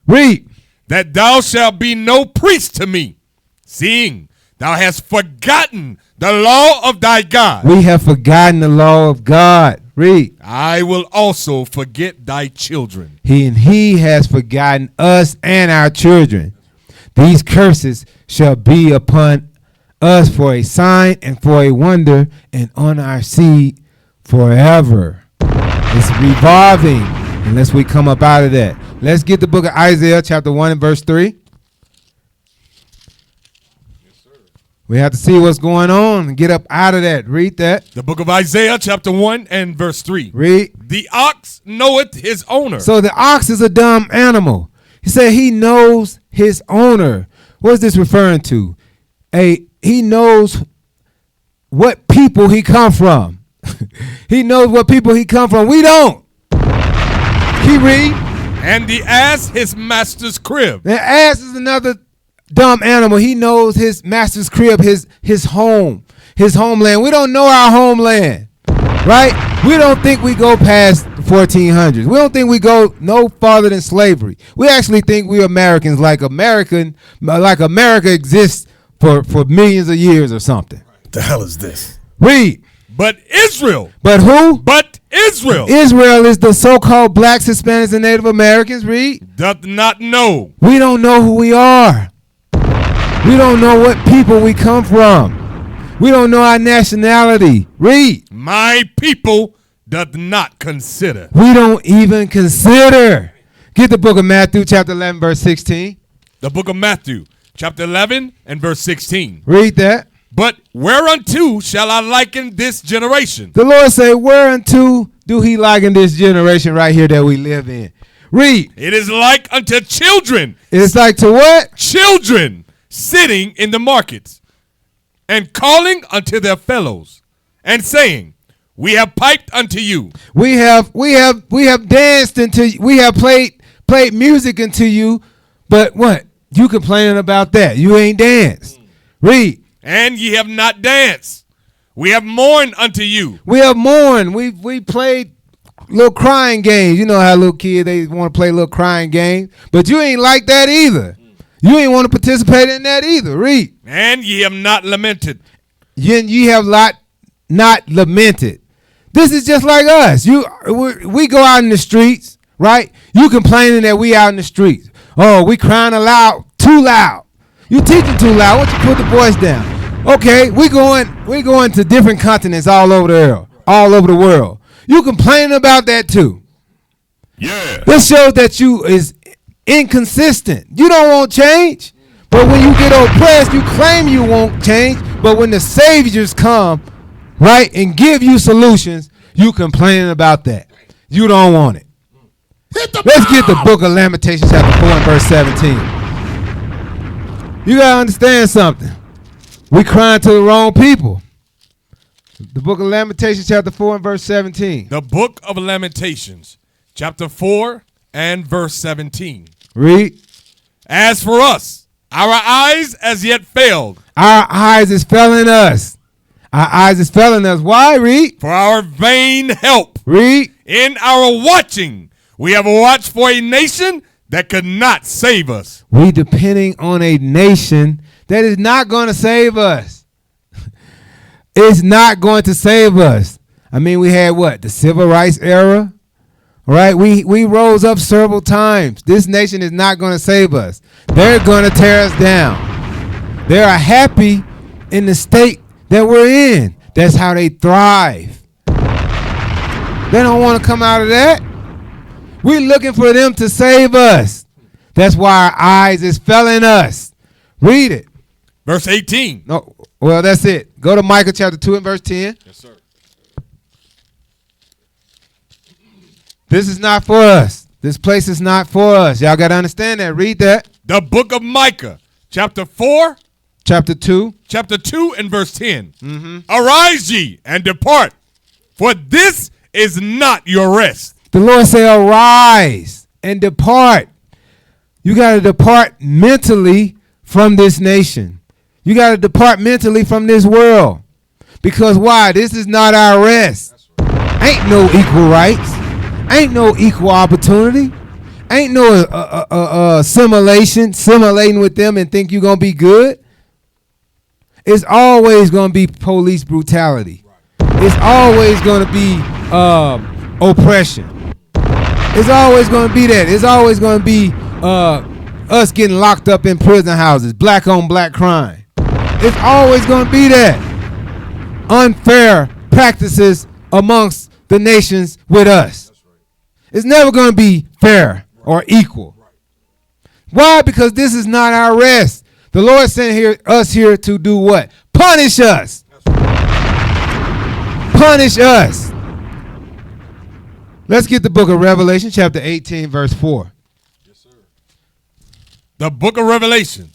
Read. That thou shalt be no priest to me, seeing thou hast forgotten the law of thy God. We have forgotten the law of God. Read. I will also forget thy children. He has forgotten us and our children. These curses shall be upon us for a sign and for a wonder, and on our seed forever. It's revolving unless we come up out of that. Let's get the book of Isaiah chapter 1 and verse 3. We have to see what's going on and get up out of that. Read that. The book of Isaiah chapter 1 and verse 3. Read. The ox knoweth his owner. So the ox is a dumb animal. He said he knows his owner. What is this referring to? He knows what people he come from. He knows what people he come from. We don't. He read. And the ass his master's crib. The ass is another dumb animal. He knows his master's crib, his home, his homeland. We don't know our homeland, right? We don't think we go past the 1400s. We don't think we go no farther than slavery. We actually think we're Americans, like America exists for millions of years or something. The hell is this? Read. But Israel. But who? But Israel. Israel is the so-called blacks, Hispanics, and Native Americans. Read. Doth not know. We don't know who we are. We don't know what people we come from. We don't know our nationality. Read. My people doth not consider. We don't even consider. Get the book of Matthew chapter 11 verse 16. The book of Matthew chapter 11 and verse 16. Read that. But whereunto shall I liken this generation? The Lord say, whereunto do he liken this generation right here that we live in? Read. It is like unto children. It's like to what? Children sitting in the markets and calling unto their fellows and saying, we have piped unto you. We have danced unto you. We have played music unto you. But what? You complaining about that. You ain't danced. Read. And ye have not danced. We have mourned unto you. We have mourned. We played little crying games. You know how little kids, they want to play little crying games. But you ain't like that either. You ain't want to participate in that either. Read. And ye have not lamented. Ye have not lamented. This is just like us. We go out in the streets, right? You complaining that we out in the streets. Oh, we crying too loud. You teaching too loud. Why don't you put the voice down? Okay, we going to different continents all over the world. You complaining about that too. Yeah. This shows that you is inconsistent. You don't want change, but when you get oppressed, you claim you won't change. But when the saviors come, right, and give you solutions, you complaining about that. You don't want it. Let's get the book of Lamentations chapter 4 and verse 17. You got to understand something. We crying to the wrong people. The book of Lamentations chapter 4 and verse 17. The book of Lamentations chapter 4 and verse 17. Read. As for us, our eyes as yet failed. Our eyes is failing us. Our eyes is failing us. Why? Read. For our vain help. Read. In our watching, we have watched for a nation that could not save us. We depending on a nation that is not going to save us. It's not going to save us. I mean, we had what? The civil rights era, right? We rose up several times. This nation is not going to save us. They're going to tear us down. They are happy in the state that we're in. That's how they thrive. They don't want to come out of that. We're looking for them to save us. That's why our eyes is failing us. Read it. Verse 18. No, well, that's it. Go to Micah chapter 2 and verse 10. Yes, sir. This is not for us. This place is not for us. Y'all got to understand that. Read that. The book of Micah, chapter 4, Chapter 2. chapter 2 and verse 10. Arise ye and depart, for this is not your rest. The Lord say, arise and depart. You got to depart mentally from this nation. You got to depart mentally from this world. Because why? This is not our rest. Ain't no equal rights. Ain't no equal opportunity. Ain't no assimilating with them and think you're going to be good. It's always going to be police brutality. It's always going to be oppression. It's always going to be that. It's always going to be us getting locked up in prison houses, black on black crime. It's always going to be that. Unfair practices amongst the nations with us. It's never going to be fair or equal. Why? Because this is not our rest. The Lord sent us here to do what? Punish us. Punish us. Let's get the book of Revelation, chapter 18, verse 4. Yes, sir. The book of Revelation,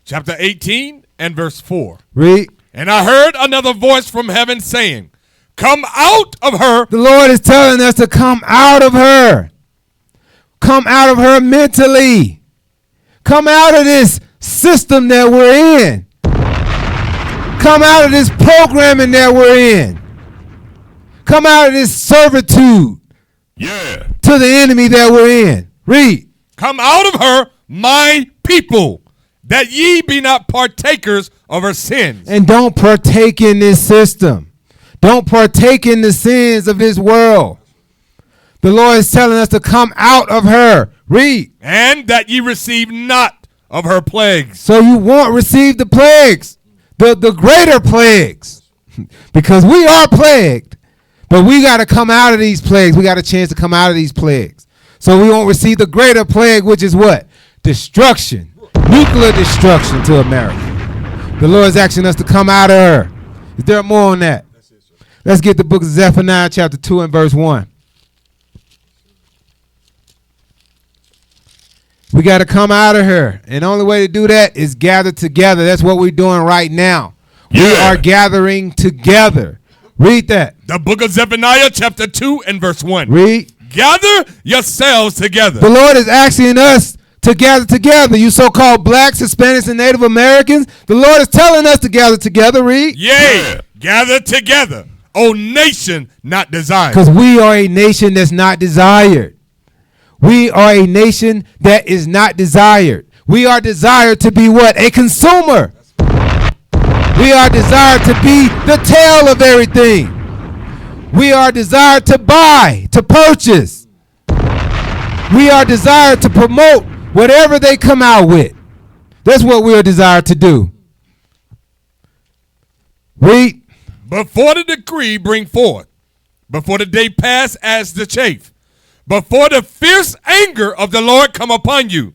chapter 18 and verse 4. Read. And I heard another voice from heaven saying, come out of her. The Lord is telling us to come out of her. Come out of her mentally. Come out of this system that we're in. Come out of this programming that we're in. Come out of this servitude to the enemy that we're in. Read. Come out of her, my people, that ye be not partakers of her sins. And don't partake in this system. Don't partake in the sins of this world. The Lord is telling us to come out of her. Read. And that ye receive not of her plagues. So you won't receive the plagues, the greater plagues, because we are plagued, but we got to come out of these plagues. We got a chance to come out of these plagues. So we won't receive the greater plague, which is what? Destruction, nuclear destruction to America. The Lord is asking us to come out of her. Is there more on that? Let's get the book of Zephaniah chapter 2 and verse 1. We got to come out of her. And the only way to do that is gather together. That's what we're doing right now. We are gathering together. Read that. The book of Zephaniah chapter 2 and verse 1. Read. Gather yourselves together. The Lord is asking us to gather together. You so-called blacks, Hispanics, and Native Americans. The Lord is telling us to gather together. Read. Yea, gather together, O nation not desired. Because we are a nation that's not desired. We are a nation that is not desired. We are desired to be what? A consumer. We are desired to be the tail of everything. We are desired to buy, to purchase. We are desired to promote whatever they come out with. That's what we are desired to do. Read. Before the decree bring forth, before the day pass as the chaff, before the fierce anger of the Lord come upon you,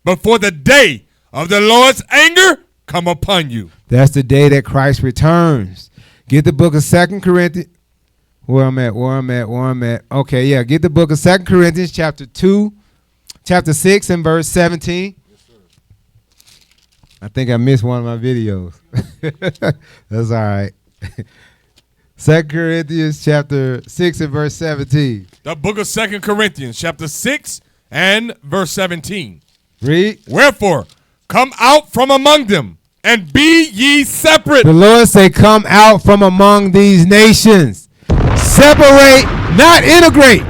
before the day of the Lord's anger come upon you. That's the day that Christ returns. Get the book of 2 Corinthians. Where I'm at. Okay, yeah. Get the book of 2 Corinthians chapter 2, chapter 6 and verse 17. Yes, sir. I think I missed one of my videos. That's all right. 2 Corinthians chapter 6 and verse 17. The book of 2 Corinthians chapter 6 and verse 17. Read. Wherefore, come out from among them and be ye separate. The Lord say, come out from among these nations. Separate, not integrate.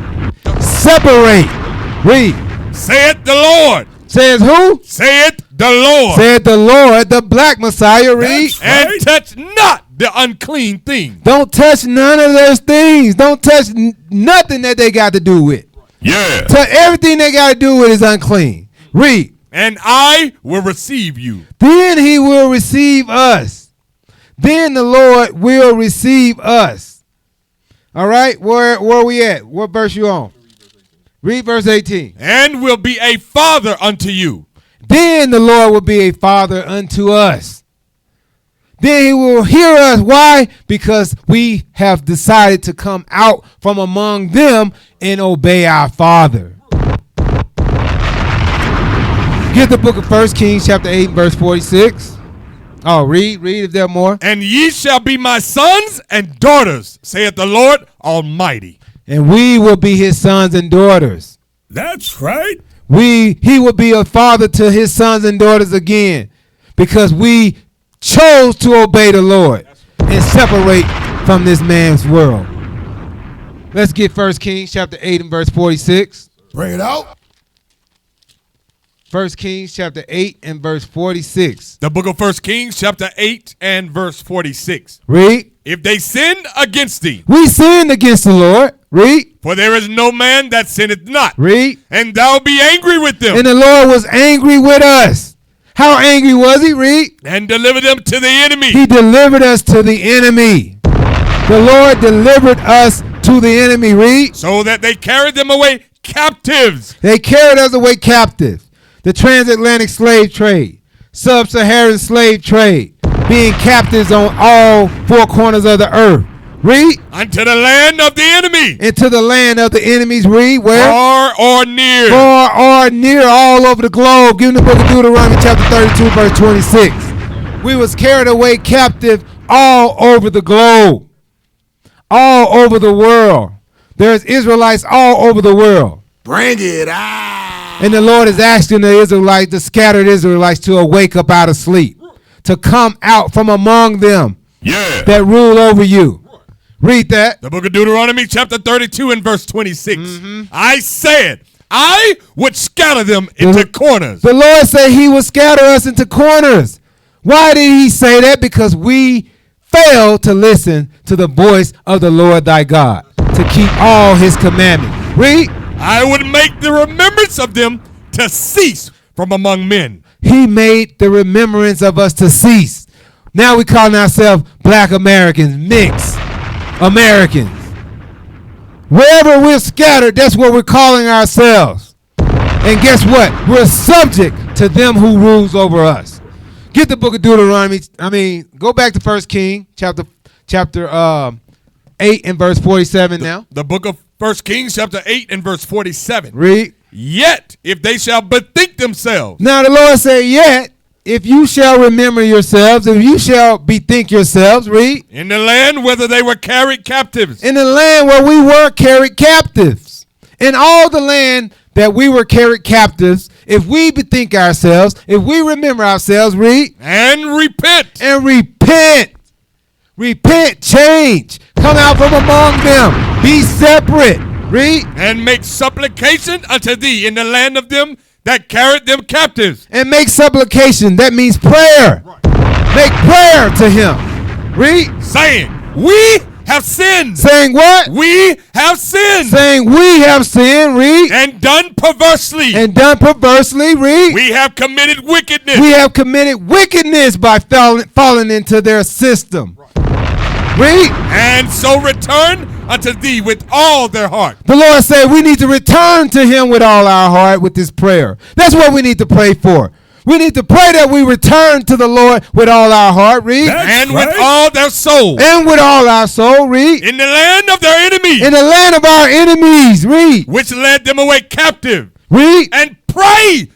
Separate. Read. Saith the Lord. Says who? Saith the Lord. Saith the Lord, the black Messiah. Read. And touch not the unclean thing. Don't touch none of those things. Don't touch nothing that they got to do with. Yeah. Everything they got to do with is unclean. Read. And I will receive you. Then he will receive us. Then the Lord will receive us. All right? Where are we at? What verse you on? Read verse 18. And will be a father unto you. Then the Lord will be a father unto us. Then he will hear us. Why? Because we have decided to come out from among them and obey our Father. Get the book of 1 Kings chapter 8 verse 46. Oh, read if there are more. And ye shall be my sons and daughters, saith the Lord Almighty. And we will be his sons and daughters. That's right. He will be a father to his sons and daughters again, because we chose to obey the Lord and separate from this man's world. Let's get 1 Kings chapter 8 and verse 46. Bring it out. 1 Kings chapter 8 and verse 46. The book of 1 Kings chapter 8 and verse 46. Read. If they sin against thee. We sinned against the Lord. Read. For there is no man that sinneth not. Read. And thou be angry with them. And the Lord was angry with us. How angry was he? Read. And delivered them to the enemy. He delivered us to the enemy. The Lord delivered us to the enemy. Read. So that they carried them away captives. They carried us away captive. The transatlantic slave trade, sub-Saharan slave trade, being captives on all four corners of the earth. Read. Unto the land of the enemy. Into the land of the enemies. Read. Where? Far or near. Far or near, all over the globe. Give them the book of Deuteronomy chapter 32 verse 26. We was carried away captive all over the globe. All over the world. There's Israelites all over the world. Bring it out. And the Lord is asking the Israelites, the scattered Israelites, to awake up out of sleep, to come out from among them that rule over you. Read that. The book of Deuteronomy chapter 32 and verse 26. I said, I would scatter them into corners. The Lord said he would scatter us into corners. Why did he say that? Because we failed to listen to the voice of the Lord thy God, to keep all his commandments. Read. I would make the remembrance of them to cease from among men. He made the remembrance of us to cease. Now we calling ourselves black Americans, mixed Americans. Wherever we're scattered, that's what we're calling ourselves. And guess what? We're subject to them who rules over us. Get the book of Deuteronomy. Go back to 1 King chapter 8 and verse 47 now. The book of 1 Kings chapter 8 and verse 47. Read. Yet, if they shall bethink themselves. Now the Lord said, yet, if you shall remember yourselves, if you shall bethink yourselves, read. In the land whether they were carried captives. In the land where we were carried captives. In all the land that we were carried captives, if we bethink ourselves, if we remember ourselves, read. And repent. And repent. Repent, change. Come out from among them. Be separate. Read. And make supplication unto thee in the land of them that carried them captives. And make supplication. That means prayer. Right. Make prayer to him. Read. Saying, we have sinned. Saying what? We have sinned. Saying we have sinned. Read. And done perversely. And done perversely. Read. We have committed wickedness. We have committed wickedness by falling into their system. Read. And so return unto thee with all their heart. The Lord said we need to return to him with all our heart with this prayer. That's what we need to pray for. We need to pray that we return to the Lord with all our heart. Read. And with all their soul. And with all our soul. Read. In the land of their enemies. In the land of our enemies. Read. Which led them away captive. Read. And pray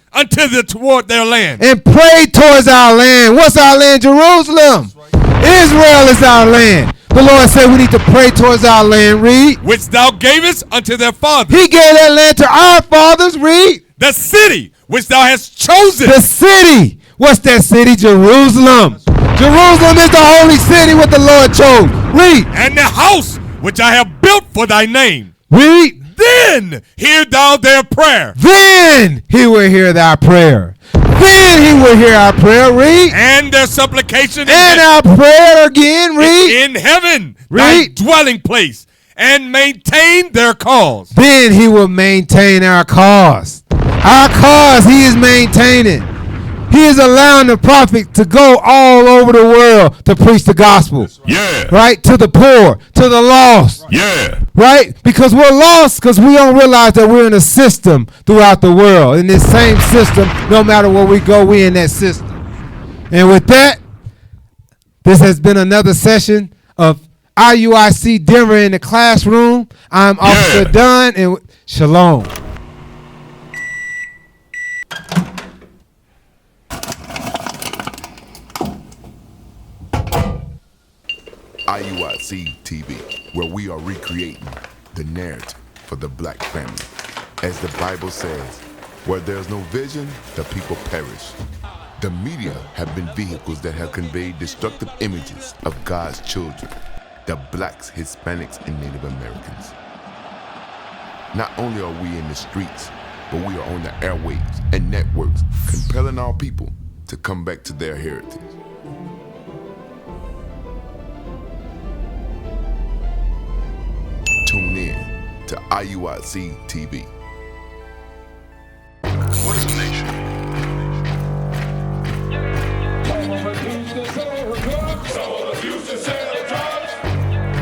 toward their land. And pray towards our land. What's our land? Jerusalem. Israel is our land. The Lord said we need to pray towards our land. Read. Which thou gavest unto their fathers. He gave that land to our fathers. Read. The city which thou hast chosen. The city. What's that city? Jerusalem. Jerusalem is the holy city what the Lord chose. Read. And the house which I have built for thy name. Read. Then hear thou their prayer. Then he will hear thy prayer. Then he will hear our prayer. Read. And their supplication. And our prayer again. Read. In heaven. Read. Thy dwelling place. And maintain their cause. Then he will maintain our cause. Our cause he is maintaining. He is allowing the prophet to go all over the world to preach the gospel. Yeah. Right? To the poor, to the lost. Yeah. Right? Because we're lost because we don't realize that we're in a system throughout the world. In this same system, no matter where we go, we're in that system. And with that, this has been another session of IUIC Denver in the classroom. I'm Officer Dunn and shalom. IUIC TV, where we are recreating the narrative for the black family. As the Bible says, where there's no vision, the people perish. The media have been vehicles that have conveyed destructive images of God's children, the blacks, Hispanics, and Native Americans. Not only are we in the streets, but we are on the airwaves and networks, compelling our people to come back to their heritage. Tune in to IUIC TV. What is a nation?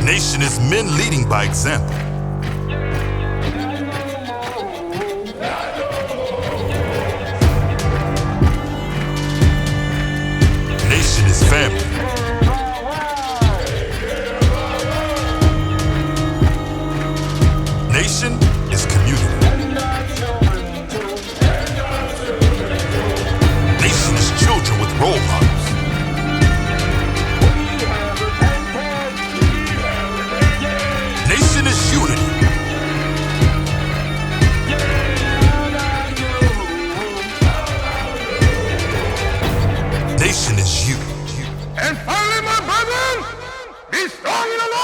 Nation is men leading by example. Nation is family. Nation is community. Nation is children with role models. Nation is unity. Nation is you. And finally, my brethren, be strong in the Lord.